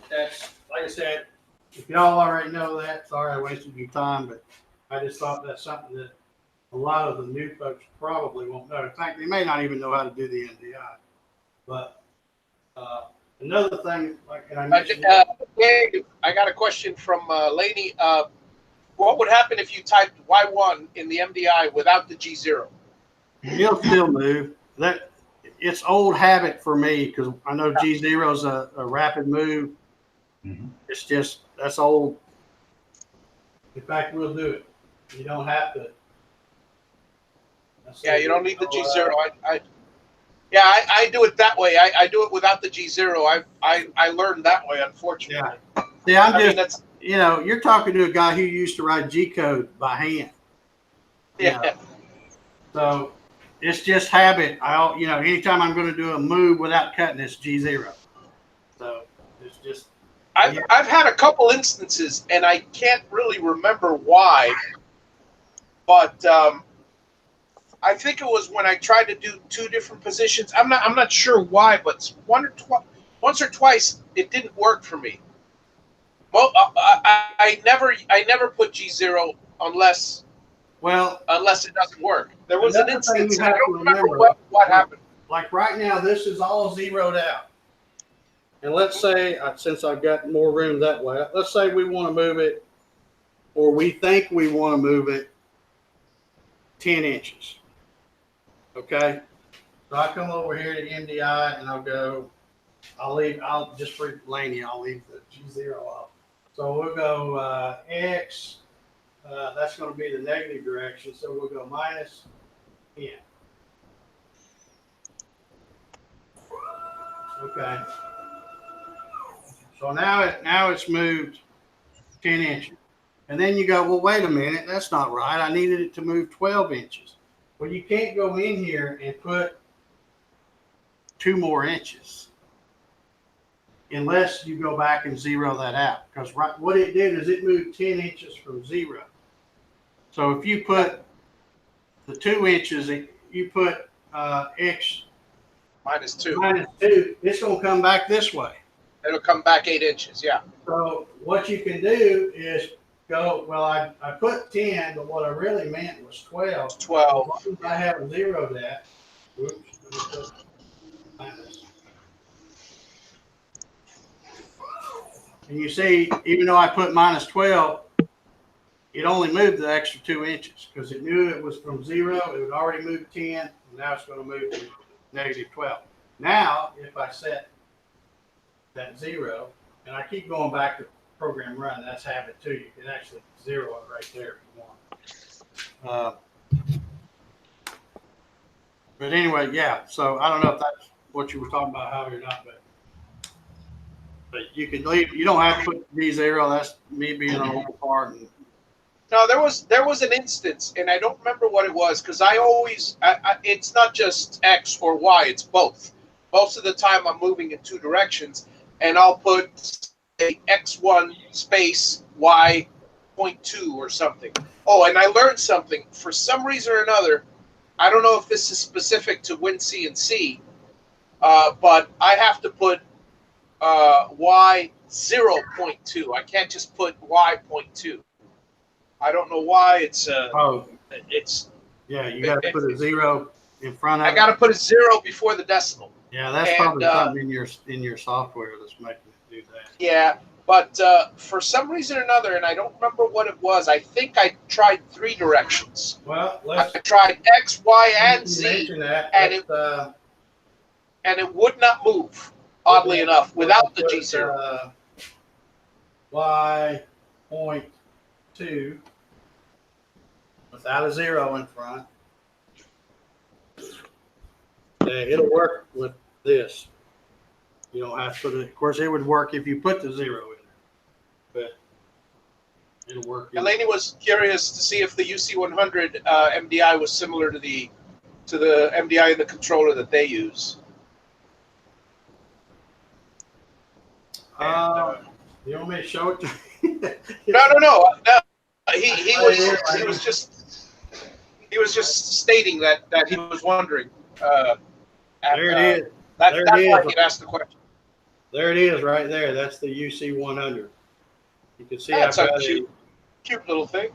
That's, like I said, if y'all already know that, sorry I wasted your time, but I just thought that's something that a lot of the new folks probably won't know. In fact, they may not even know how to do the NDI. But another thing, like, and I mentioned, I got a question from Laney. What would happen if you typed Y1 in the MDI without the G0? It'll still move. That it's old habit for me because I know G0 is a rapid move. Mhm. It's just that's old. In fact, we'll do it. You don't have to. Yeah, you don't need the G0. I do it that way. I do it without the G0. I learned that way, unfortunately. Yeah. See, I'm I mean, just, that's you're talking to a guy who used to write G code by hand. yeah. So it's just habit. Anytime I'm going to do a move without cutting, it's G0. So it's just. I've had a couple instances, and I can't really remember why, but I think it was when I tried to do two different positions. I'm not sure why, but once or twice it didn't work for me. Well, I never put G0 unless it doesn't work. There was an Another thing instance, you and I have don't to remember remember, what happened. like right now, this is all zeroed out. And let's say, since I've got more room that way, let's say we want to move it, or we think we want to move it 10 inches. Okay? So I come over here to MDI and I'll just for Laney, I'll leave the G0 off. So we'll go X, that's going to be the negative direction. So we'll go minus 10. Okay. So now it's moved 10 inches. And then you go, well, wait a minute, that's not right. I needed it to move 12 inches. Well, you can't go in here and put 2 more inches unless you go back and zero that out. Because what it did is it moved 10 inches from 0. So if you put the 2 inches, you put X -2. -2, it's going to come back this way. It'll come back 8 inches. Yeah. So what you can do is go, well, I put 10, but what I really meant was 12. 12. As long as I have zeroed that. Oops, let me put minus. And you see, even though I put minus 12, it only moved the extra 2 inches because it knew it was from 0. It would already moved 10, and now it's going to move to negative 12. Now, if I set that 0, and I keep going back to program run, that's habit too. You can actually zero it right there if you want. But anyway, yeah. So I don't know if that's what you were talking about, Javi, or not, but you can leave. You don't have to put D0. That's me being on one part. And, No, there was an instance, and I don't remember what it was because it's not just X or Y, it's both. Most of the time I'm moving in 2 directions, and I'll put a X1 space Y 0.2 or something. Oh, and I learned something. For some reason or another, I don't know if this is specific to Win CNC, but I have to put Y 0.2. I can't just put Y 0.2. I don't know why it's yeah, you got to put a 0 in front of it. I got to put a 0 before the decimal. Yeah, that's probably something in your software that's making it do that. Yeah, but for some reason or another, and I don't remember what it was, I think I tried 3 directions. Well, I tried X, Y, and Z, and it would not move, oddly enough, without the G0. Y 0.2 without a 0 in front. It'll work with this. You don't have to put it. Of course, it would work if you put the 0 in there, but it'll work. Eleni was curious to see if the UC100 MDI was similar to the MDI in the controller that they use. You want me to show it to you? No. He was just stating that he was wondering. There it is. That's why he asked the question. There it is, right there. That's the UC100. You can see That's I've a got cute little thing.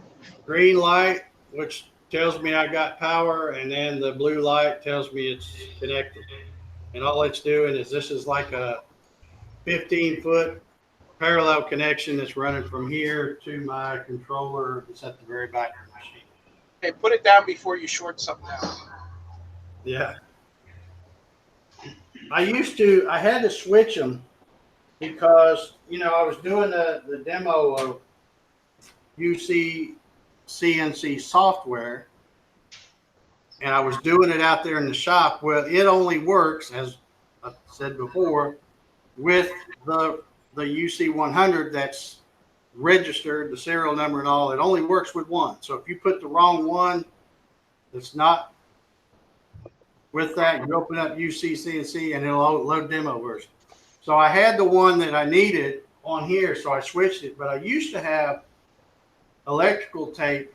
green light, which tells me I got power, and then the blue light tells me it's connected. And all it's doing is this is like a 15-foot parallel connection that's running from here to my controller that's at the very back of the machine. Okay, put it down before you short something out. Yeah. I had to switch them because, I was doing the demo of UC CNC software, and I was doing it out there in the shop. Well, it only works, as I said before, with the UC 100 that's registered, the serial number and all. It only works with one. So if you put the wrong one that's not with that, you open up UC CNC and it'll load demo version. So I had the one that I needed on here, so I switched it. But I used to have electrical tape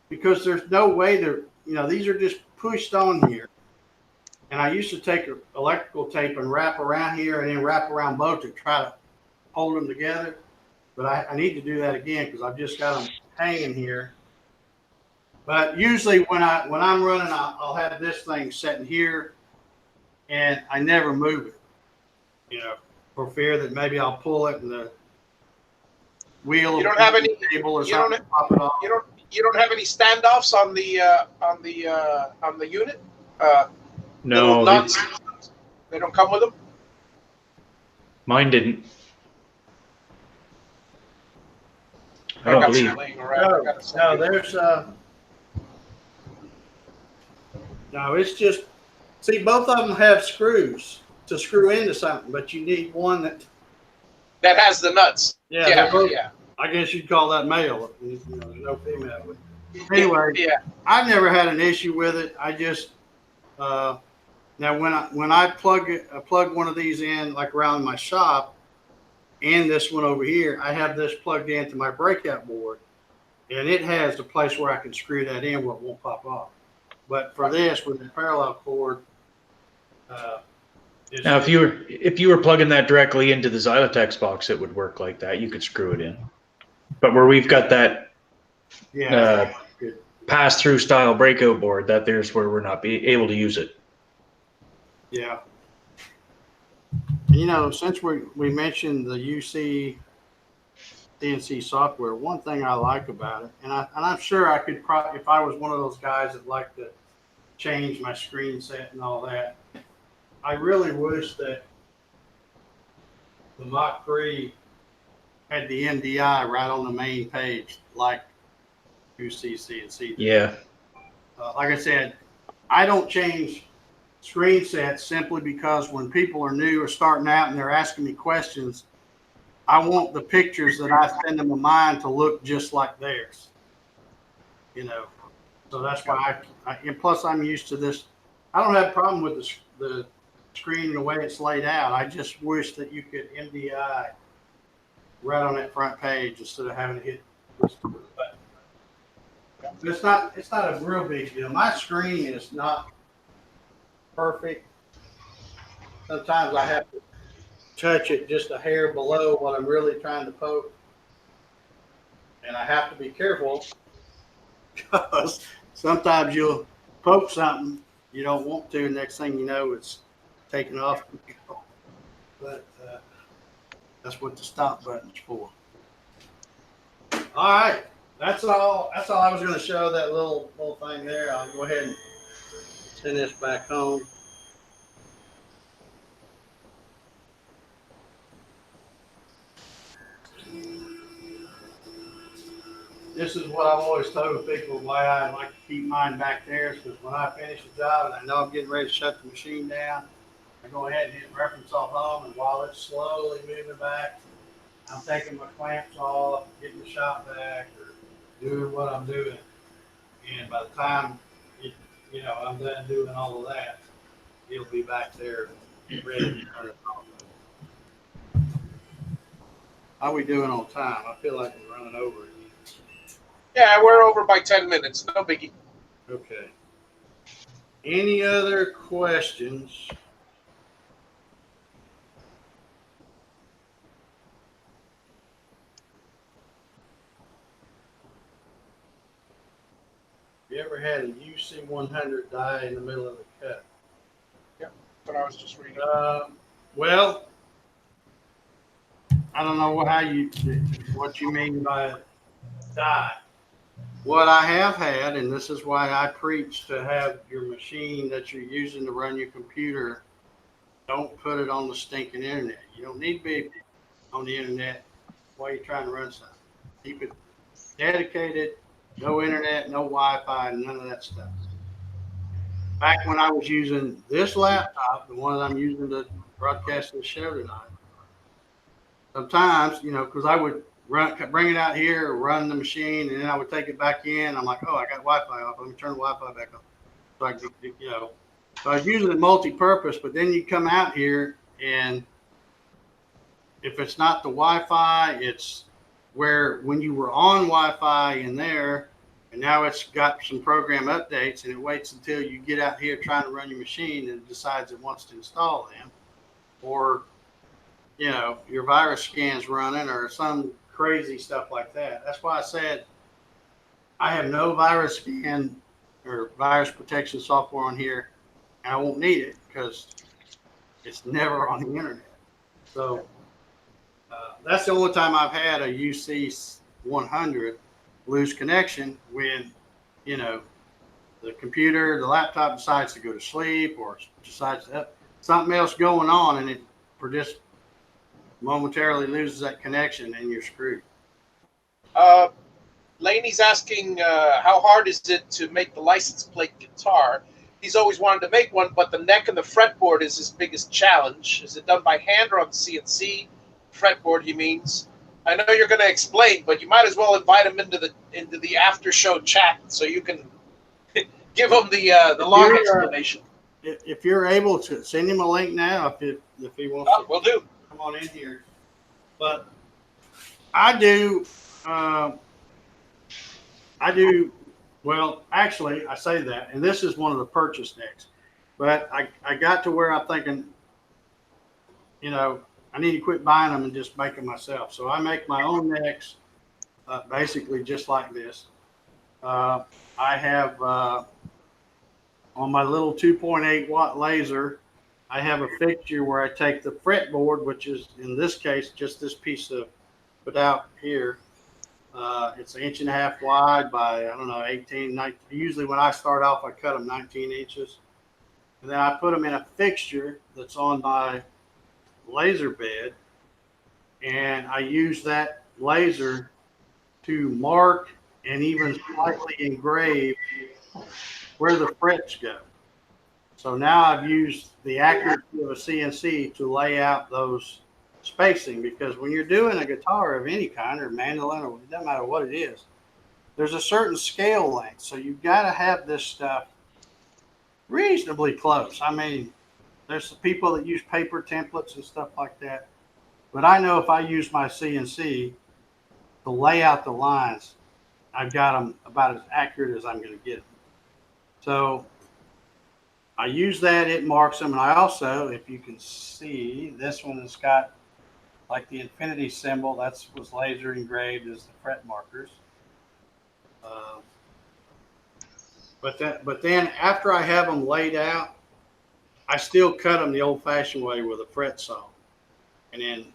because there's no way to, these are just pushed on here. And I used to take electrical tape and wrap around here and then wrap around both to try to hold them together. But I need to do that again because I've just got them hanging here. But usually when I'm running, I'll have this thing sitting here, and I never move it, for fear that maybe I'll pull it and the wheel. You don't have any table or you don't, something. Pop it off. you don't have any standoffs on the unit. No, nuts. They don't come with them. mine didn't. I I don't got believe. some laying around. No, there's no, it's just, see, both of them have screws to screw into something, but you need one that has the nuts. yeah. Yeah, yeah. I guess you'd call that male. There's no female. Anyway, Yeah. I've never had an issue with it. I just now when I plug one of these in, like around my shop, and this one over here, I have this plugged into my breakout board, and it has a place where I can screw that in where it won't pop off. But for this, with the parallel cord, Now, if you were plugging that directly into the Xylotex box, it would work like that. You could screw it in. But where we've got that pass-through style breakout board, there's where we're not able to use it. yeah. Since we mentioned the UC CNC software, one thing I like about it, and I'm sure I could probably, if I was one of those guys that like to change my screen set and all that, I really wish that the Mach 3 had the MDI right on the main page, like UC CNC. Yeah. Like I said, I don't change screen sets simply because when people are new or starting out and they're asking me questions, I want the pictures that I send them of mine to look just like theirs. So that's why and plus I'm used to this. I don't have a problem with the screen and the way it's laid out. I just wish that you could MDI right on that front page instead of having to hit this button. It's not a real big deal. My screen is not perfect. Sometimes I have to touch it just a hair below what I'm really trying to poke. And I have to be careful because sometimes you'll poke something you don't want to, and next thing you know, it's taken off. But that's what the stop button's for. All right. That's all I was going to show, that little thing there. I'll go ahead and send this back home. This is what I've always told people why I like to keep mine back there, because when I finish the job and I know I'm getting ready to shut the machine down, I go ahead and hit reference off home, and while it's slowly moving back, I'm taking my clamps off, getting the shop back, or doing what I'm doing. And by the time I'm done doing all of that, it'll be back there ready to turn it off. How we doing on time? I feel like we're running over again. Yeah, we're over by 10 minutes. No biggie. Okay. Any other questions? Have you ever had a UC 100 die in the middle of the cut? Yeah, but I was just reading. Well, I don't know what you mean by die. What I have had, and this is why I preach to have your machine that you're using to run your computer, don't put it on the stinking internet. You don't need to be on the internet while you're trying to run something. Keep it dedicated, no internet, no Wi-Fi, none of that stuff. Back when I was using this laptop, the one that I'm using to broadcast the show tonight, sometimes, because I would bring it out here, run the machine, and then I would take it back in. I'm like, oh, I got Wi-Fi off. Let me turn the Wi-Fi back on. So so I was using it multi-purpose, but then you come out here, and if it's not the Wi-Fi, it's where when you were on Wi-Fi in there, and now it's got some program updates, and it waits until you get out here trying to run your machine, and it decides it wants to install them, or your virus scan's running, or some crazy stuff like that. That's why I said I have no virus scan or virus protection software on here, and I won't need it because it's never on the internet. So that's the only time I've had a UC 100 lose connection, when the computer, the laptop decides to go to sleep, or decides to have something else going on, and it just momentarily loses that connection, and you're screwed. Laney's asking, how hard is it to make the license plate guitar? He's always wanted to make one, but the neck and the fretboard is his biggest challenge. Is it done by hand or on the CNC fretboard? He means. I know you're going to explain, but you might as well invite him into the after show chat so you can give him the long explanation. If you're able to send him a link now, if he wants to, we'll do. Come on in here. But I do. Well, actually, I say that, and this is one of the purchase necks. But I got to where I'm thinking, I need to quit buying them and just make them myself. So I make my own necks, basically just like this. I have on my little 2.8 watt laser, I have a fixture where I take the fretboard, which is in this case just this piece of put out here. It's 1.5 inches wide by, 18, 19. Usually when I start off, I cut them 19 inches. And then I put them in a fixture that's on my laser bed. And I use that laser to mark and even slightly engrave where the frets go. So now I've used the accuracy of a CNC to lay out those spacing, because when you're doing a guitar of any kind, or mandolin, or it doesn't matter what it is, there's a certain scale length. So you've got to have this stuff reasonably close. I mean, there's people that use paper templates and stuff like that. But I know if I use my CNC to lay out the lines, I've got them about as accurate as I'm going to get them. So I use that, it marks them. And I also, if you can see, this one has got like the infinity symbol. That was laser engraved as the fret markers. But then after I have them laid out, I still cut them the old-fashioned way with a fret saw. And then,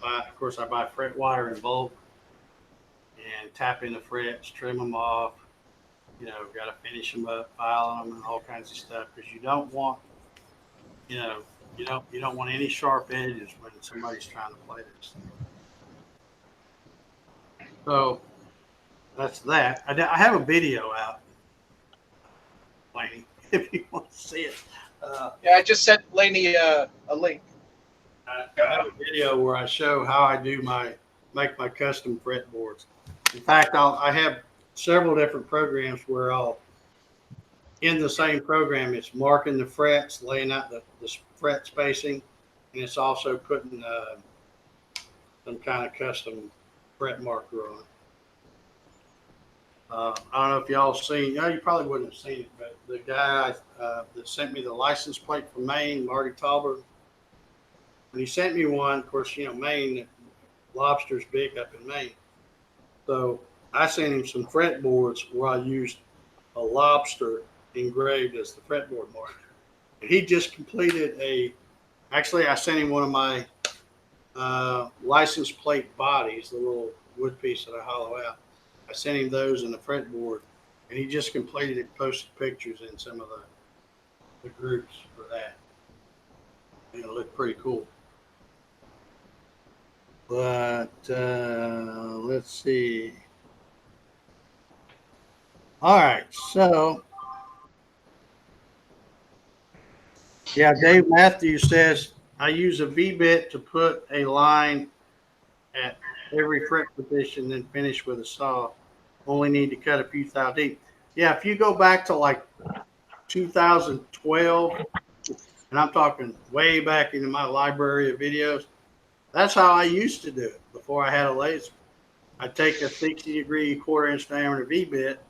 of course, I buy fret wire in bulk and tap in the frets, trim them off. Got to finish them up, file them, and all kinds of stuff, because you don't want, you don't want any sharp edges when somebody's trying to play this thing. So that's that. I have a video out, Laney, if you want to see it. Yeah, I just sent Laney a link. I have a video where I show how I make my custom fretboards. In fact, I have several different programs where in the same program, it's marking the frets, laying out the fret spacing, and it's also putting some kind of custom fret marker on it. I don't know if y'all seen, you probably wouldn't have seen it, but the guy that sent me the license plate from Maine, Marty Tauber, when he sent me one, of course, Maine, lobster's big up in Maine. So I sent him some fretboards where I used a lobster engraved as the fretboard marker. And he just completed actually I sent him one of my license plate bodies, the little wood piece that I hollow out. I sent him those and the fretboard, and he just completed it, posted pictures in some of the groups for that. It'll look pretty cool. But let's see. All right, so yeah, Dave Matthews says I use a V-bit to put a line at every fret position, then finish with a saw. Only need to cut a few thou deep. Yeah, if you go back to like 2012, and I'm talking way back into my library of videos, that's how I used to do it before I had a laser. I'd take a 60-degree quarter-inch diameter V-bit,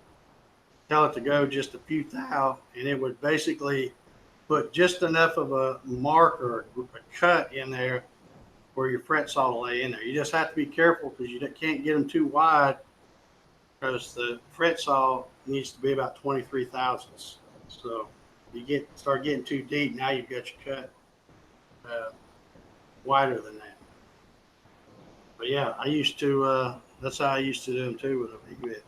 tell it to go just a few thou, and it would basically put just enough of a mark or a cut in there where your fret saw to lay in there. You just have to be careful because you can't get them too wide because the fret saw needs to be about 23 thousandths. So you start getting too deep, now you've got your cut wider than that. But yeah, I used to, that's how I used to do them too with a V-bit.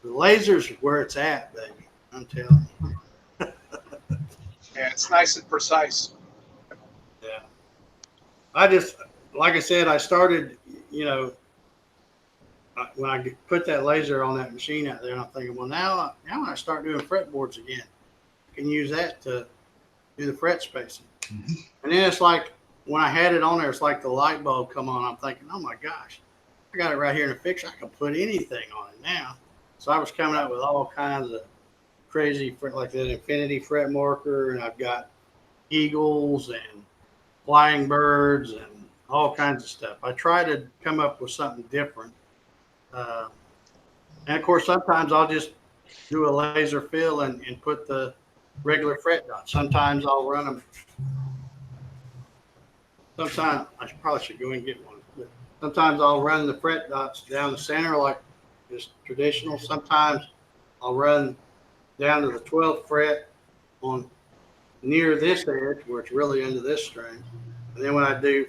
The laser's where it's at, baby. I'm telling you. Yeah, it's nice and precise. Yeah. I just, like I said, I started, you know, when I put that laser on that machine out there, and I'm thinking, well, now when I start doing fretboards again, I can use that to do the fret spacing. Mm-hmm. And then it's like, when I had it on there, it's like the light bulb come on. I'm thinking, oh my gosh, I got it right here in the fix. I can put anything on it now. So I was coming up with all kinds of crazy, like that infinity fret marker, and I've got eagles and flying birds and all kinds of stuff. I try to come up with something different. And of course, sometimes I'll just do a laser fill and put the regular fret dots. Sometimes I'll run them. Sometimes I probably should go and get one. But sometimes I'll run the fret dots down the center like just traditional. Sometimes I'll run down to the 12th fret on near this edge where it's really into this string. And then when I do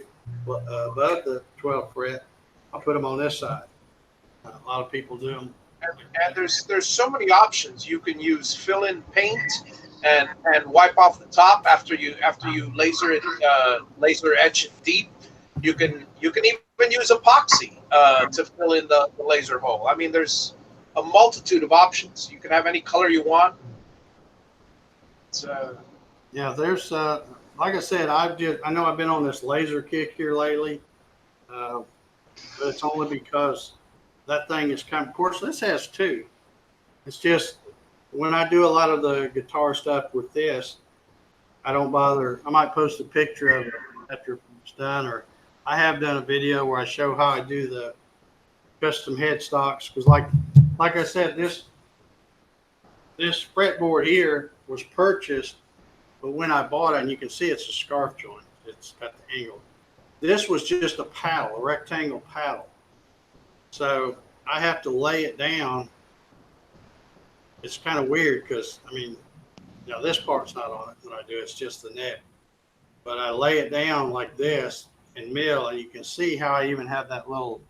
above the 12th fret, I'll put them on this side. A lot of people do them. And there's so many options. You can use fill-in paint and wipe off the top after you laser it, laser etch it deep. You can even use epoxy to fill in the laser hole. I mean, there's a multitude of options. You can have any color you want. Yeah, there's like I said, I know I've been on this laser kick here lately, but it's only because that thing is kind of course, this has two. It's just when I do a lot of the guitar stuff with this, I don't bother. I might post a picture of it after it's done, or I have done a video where I show how I do the custom headstocks. Because like I said, this fretboard here was purchased, but when I bought it, and you can see it's a scarf joint. It's got the angle. This was just a paddle, a rectangle paddle. So I have to lay it down. It's kind of weird because, I mean, you know, this part's not on it when I do it. It's just the neck. But I lay it down like this and mill, and you can see how I even have that little,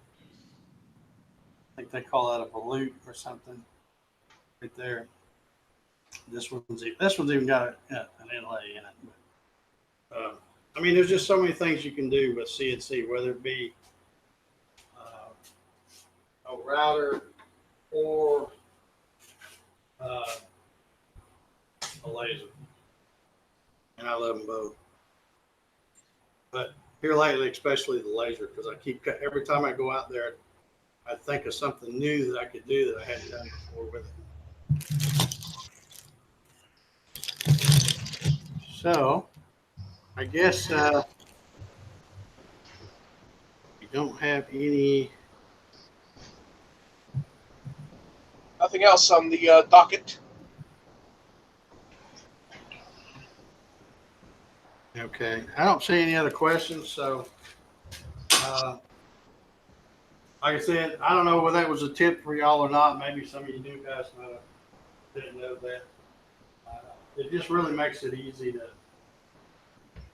I think they call that a volute or something right there. This one's even got an inlay in it. But, I mean, there's just so many things you can do with CNC, whether it be a router or a laser, and I love them both. But here lately, especially the laser, because I keep every time I go out there, I think of something new that I could do that I hadn't done before with it. So I guess we don't have any. Nothing else on the docket. Okay, I don't see any other questions. So, like I said, I don't know whether that was a tip for y'all or not. Maybe some of you new guys didn't know that. It just really makes it easy to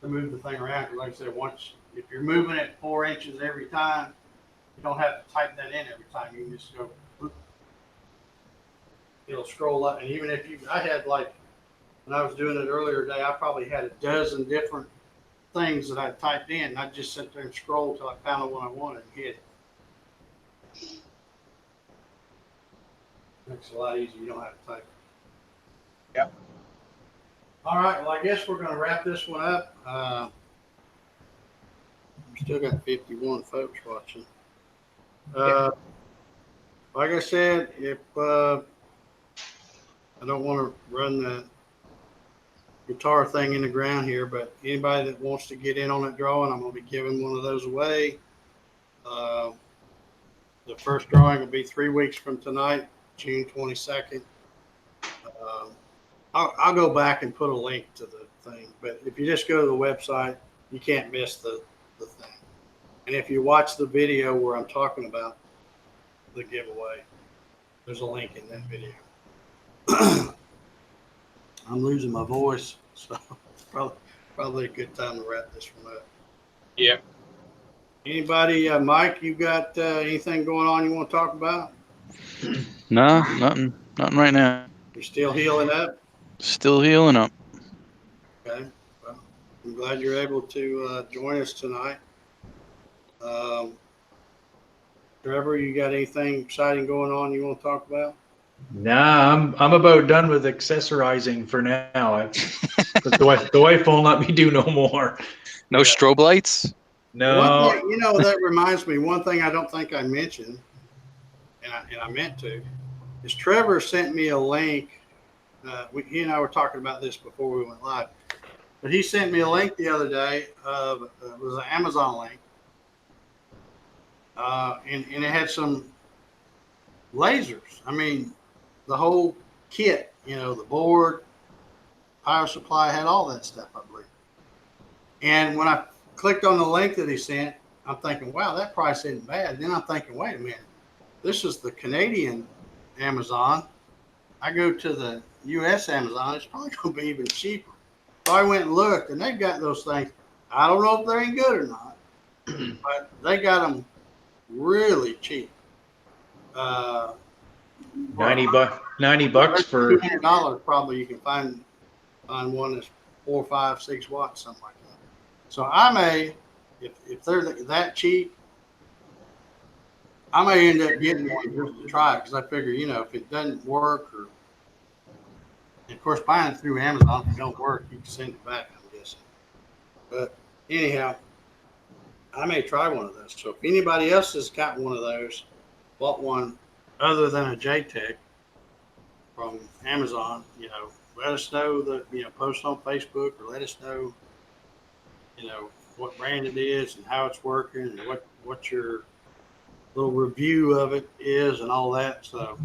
move the thing around. Like I said, if you're moving it 4 inches every time, you don't have to tighten that in every time. You can just go it'll scroll up. And even if I had like, when I was doing it earlier today, I probably had a dozen different things that I typed in. And I'd just sit there and scroll till I found the one I wanted and hit it. Makes it a lot easier. You don't have to type it. Yep. All right. Well, I guess we're going to wrap this one up. We still got 51 folks watching. Like I said, if I don't want to run the guitar thing in the ground here, but anybody that wants to get in on that drawing, I'm going to be giving one of those away. The first drawing will be 3 weeks from tonight, June 22nd. I'll go back and put a link to the thing, but if you just go to the website, you can't miss the thing. And if you watch the video where I'm talking about the giveaway, there's a link in that video. I'm losing my voice, so it's probably a good time to wrap this one up. Yeah. Anybody, Mike, you got anything going on you want to talk about? No, nothing right now. You're still healing up? Still healing up. Okay. Well, I'm glad you're able to join us tonight. Trevor, you got anything exciting going on you want to talk about? Nah, I'm about done with accessorizing for now. The wife won't let me do no more. No strobe lights? No. One thing, that reminds me, one thing I don't think I mentioned, and I meant to, is Trevor sent me a link. He and I were talking about this before we went live, but he sent me a link the other day of it was an Amazon link, and it had some lasers. I mean, the whole kit, the board, power supply, had all that stuff, I believe. And when I clicked on the link that he sent, I'm thinking, wow, that price isn't bad. And then I'm thinking, wait a minute, this is the Canadian Amazon. I go to the U.S. Amazon, it's probably going to be even cheaper. So I went and looked, and they've got those things. I don't know if they're any good or not, but they got them really cheap. $90 for $200 probably. You can find one that's 4, 5, 6 watts, something like that. So I may, if they're that cheap, I may end up getting one just to try it, because I figure, if it doesn't work, or of course buying it through Amazon, if it don't work, you can send it back, I'm guessing. But anyhow, I may try one of those. So if anybody else has got one of those, bought one other than a JTech from Amazon, let us know post on Facebook, or let us know, what brand it is and how it's working, and what your little review of it is and all that. So,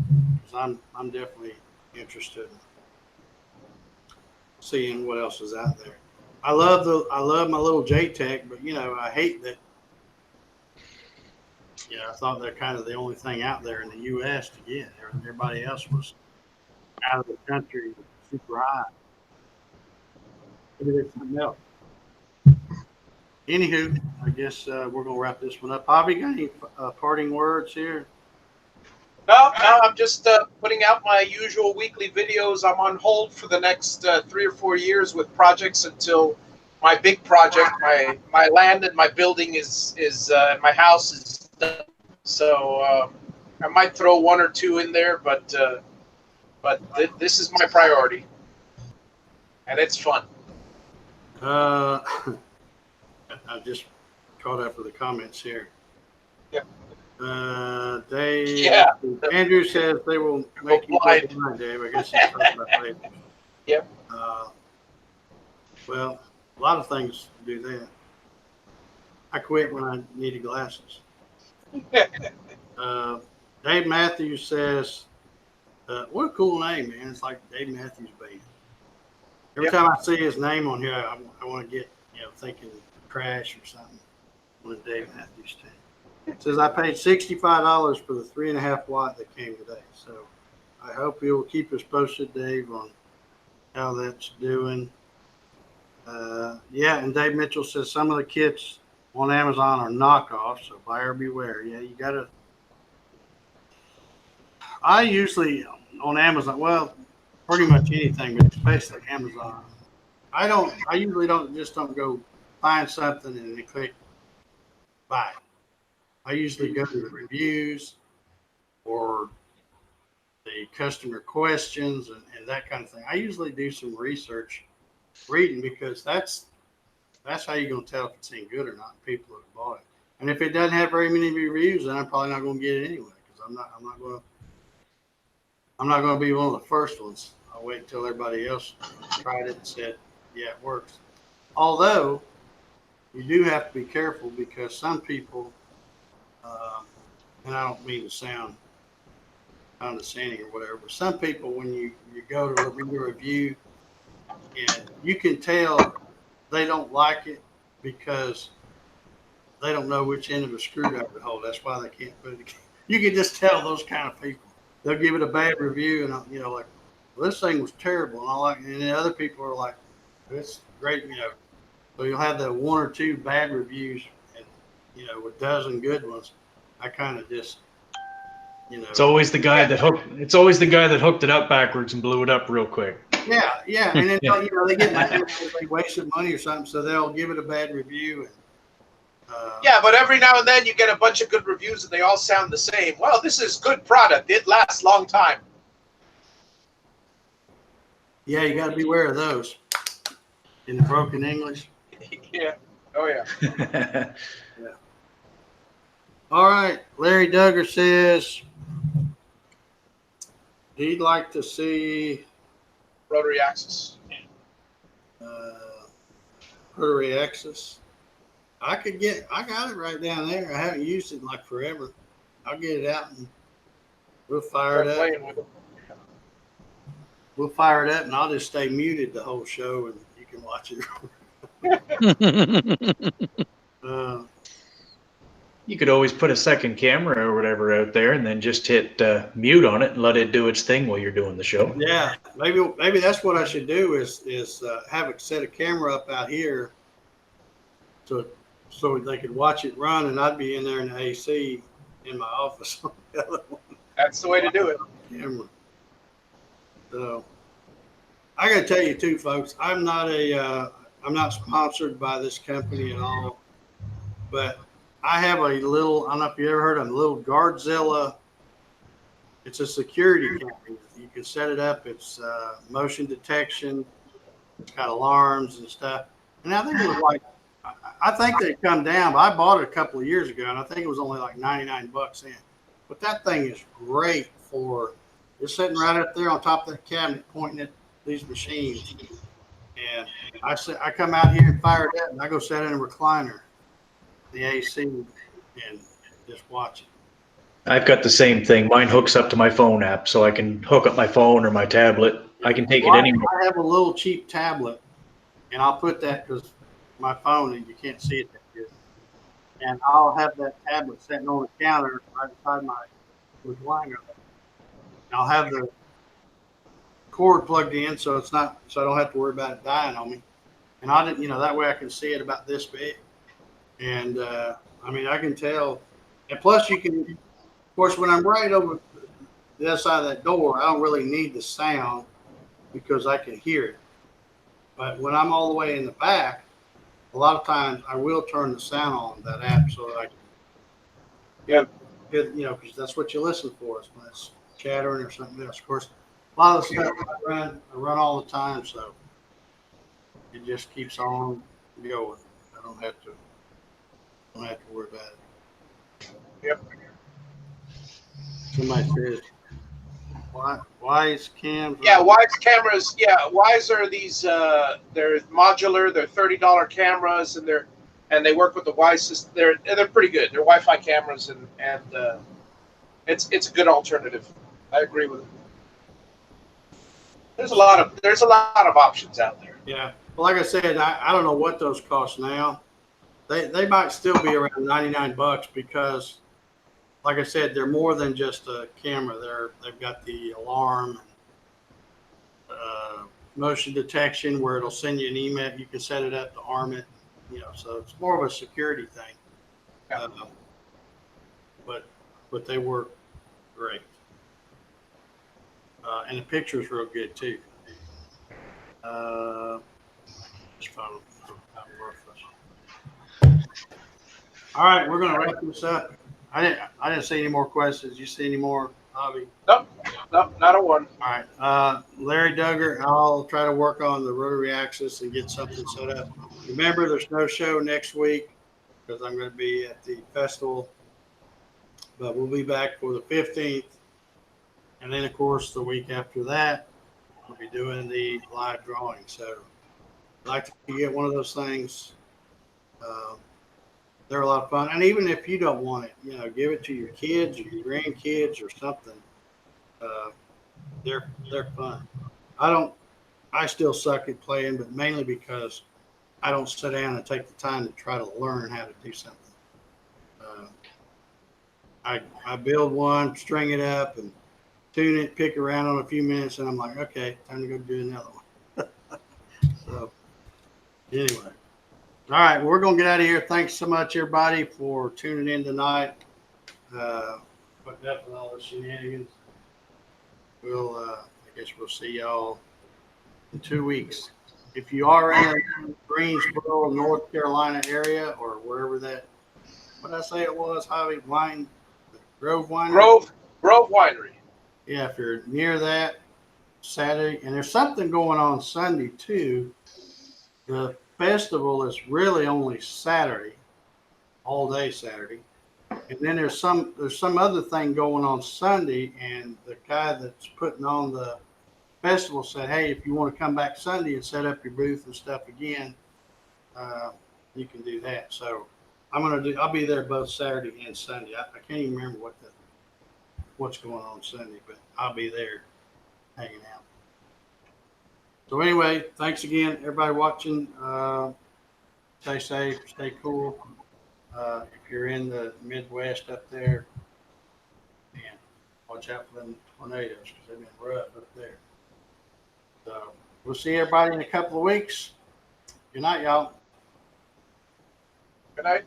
'cause I'm definitely interested in seeing what else is out there. I love my little JTech, but I hate that. I thought they're kind of the only thing out there in the U.S. to get. Everybody else was out of the country, super high. Maybe there's something else. Anywho, I guess we're going to wrap this one up. Bobby, got any parting words here? No, I'm just putting out my usual weekly videos. I'm on hold for the next 3 or 4 years with projects until my big project, my land and my building is my house is done. So I might throw 1 or 2 in there, but this is my priority, and it's fun. I just caught up with the comments here. Yep. Andrew says they will make you go blind, Dave. I guess he's talking about later. Yep. Well, a lot of things do that. I quit when I needed glasses. Dave Matthews says, what a cool name, man. It's like Dave Matthews Band. Every time I see his name on here, I want to get, thinking Crash or something. When Dave Matthews tank. It says, I paid $65 for the 3.5 watt that came today. So I hope you'll keep us posted, Dave, on how that's doing. And Dave Mitchell says some of the kits on Amazon are knockoffs, so buyer beware. Yeah, you got to. I on Amazon. Well, pretty much anything, but especially Amazon. I usually don't go find something and then click buy. I usually go to the reviews or the customer questions and that kind of thing. I usually do some research reading because that's how you're going to tell if it's any good or not. People have bought it. And if it doesn't have very many reviews, then I'm probably not going to get it anyway because I'm not going to be one of the first ones. I'll wait until everybody else tried it and said, yeah, it works. Although you do have to be careful because some people, and I don't mean to sound condescending or whatever, but some people, when you go to read a review, and you can tell they don't like it because they don't know which end of a screwdriver to hold. That's why they can't put it together. You can just tell those kind of people. They'll give it a bad review and, like, well, this thing was terrible. And I like it. And then other people are like, it's great, So you'll have the one or two bad reviews and, a dozen good ones. I kind of just, It's always the guy that hooked it up backwards and blew it up real quick. Yeah. And then, they get mad because they wasted money or something. So they'll give it a bad review. And, yeah, but every now and then you get a bunch of good reviews and they all sound the same. Well, this is good product. It lasts a long time. Yeah, you got to beware of those in the broken English. Yeah. Oh, yeah. Yeah. All right. Larry Duggar says he'd like to see Rotary axis. Rotary axis. I got it right down there. I haven't used it in like forever. I'll get it out and we'll fire it up. Playing with it. We'll fire it up and I'll just stay muted the whole show and you can watch it. You could always put a second camera or whatever out there and then just hit mute on it and let it do its thing while you're doing the show. Yeah, maybe that's what I should do is have a set of camera up out here so they could watch it run and I'd be in there in the AC in my office. That's the way to do it. Camera. So I got to tell you too, folks, I'm not sponsored by this company at all, but I have a little, I don't know if you ever heard of a little Guardzilla. It's a security camera. You can set it up. It's motion detection. It's got alarms and stuff. And I think it was I think they come down, but I bought it a couple of years ago, and I think it was only like $99 in. But that thing is great for, it's sitting right up there on top of that cabinet pointing at these machines. And I come out here and fire it up, and I go sit in a recliner, the AC, and just watch it. I've got the same thing. Mine hooks up to my phone app, so I can hook up my phone or my tablet. I can take it anywhere. I have a little cheap tablet, and I'll put that because my phone and you can't see it that good. And I'll have that tablet sitting on the counter right beside my recliner. And I'll have the cord plugged in so I don't have to worry about it dying on me. And I didn't, that way I can see it about this big. And I can tell. And plus you can, of course, when I'm right over the other side of that door, I don't really need the sound because I can hear it. But when I'm all the way in the back, a lot of times I will turn the sound on that app so that I can, because that's what you listen for is when it's chattering or something else. Of course, a lot of the stuff I run all the time, so it just keeps on going. I don't have to worry about it. Yep. Somebody says, Wise cams? Yeah, Wise cameras. Yeah, Wise are these. They're modular. They're $30 cameras, and they work with the Wise system. They're pretty good. They're Wi-Fi cameras, and it's a good alternative. I agree with it. There's a lot of options out there. Yeah. Well, like I said, I don't know what those cost now. They might still be around $99 because, like I said, they're more than just a camera. They've got the alarm, motion detection, where it'll send you an email. You can set it up to arm it, So it's more of a security thing. Yeah. But they work great. And the picture's real good too. This phone not worthless. All right, we're gonna wrap this up. I didn't see any more questions. You see any more, Bobby? Nope, nope, not a one. All right, Larry Duggar, I'll try to work on the rotary axis and get something set up. Remember, there's no show next week because I'm going to be at the festival, but we'll be back for the 15th. And then, of course, the week after that, we'll be doing the live drawing. So I'd like to get one of those things. They're a lot of fun. And even if you don't want it, you know, give it to your kids or your grandkids or something. They're fun. I still suck at playing, but mainly because I don't sit down and take the time to try to learn how to do something. I build one, string it up, and tune it, pick around on a few minutes, and I'm like, okay, time to go do another one. So anyway, all right, well, we're gonna get out of here. Thanks so much, everybody, for tuning in tonight. Putting up with all the shenanigans. I guess we'll see y'all in 2 weeks. If you are in the Greensboro, North Carolina area, or wherever that, what did I say it was, Javi? Grove Winery? Grove Winery. Yeah, if you're near that, Saturday, and there's something going on Sunday too. The festival is really only Saturday, all day Saturday. And then there's some other thing going on Sunday, and the guy that's putting on the festival said, hey, if you want to come back Sunday and set up your booth and stuff again, you can do that. So I'll be there both Saturday and Sunday. I can't even remember what's going on Sunday, but I'll be there hanging out. So anyway, thanks again, everybody watching. Stay safe, stay cool. If you're in the Midwest up there, man, watch out for them tornadoes because they've been rough up there. So we'll see everybody in a couple of weeks. Good night, y'all. Good night.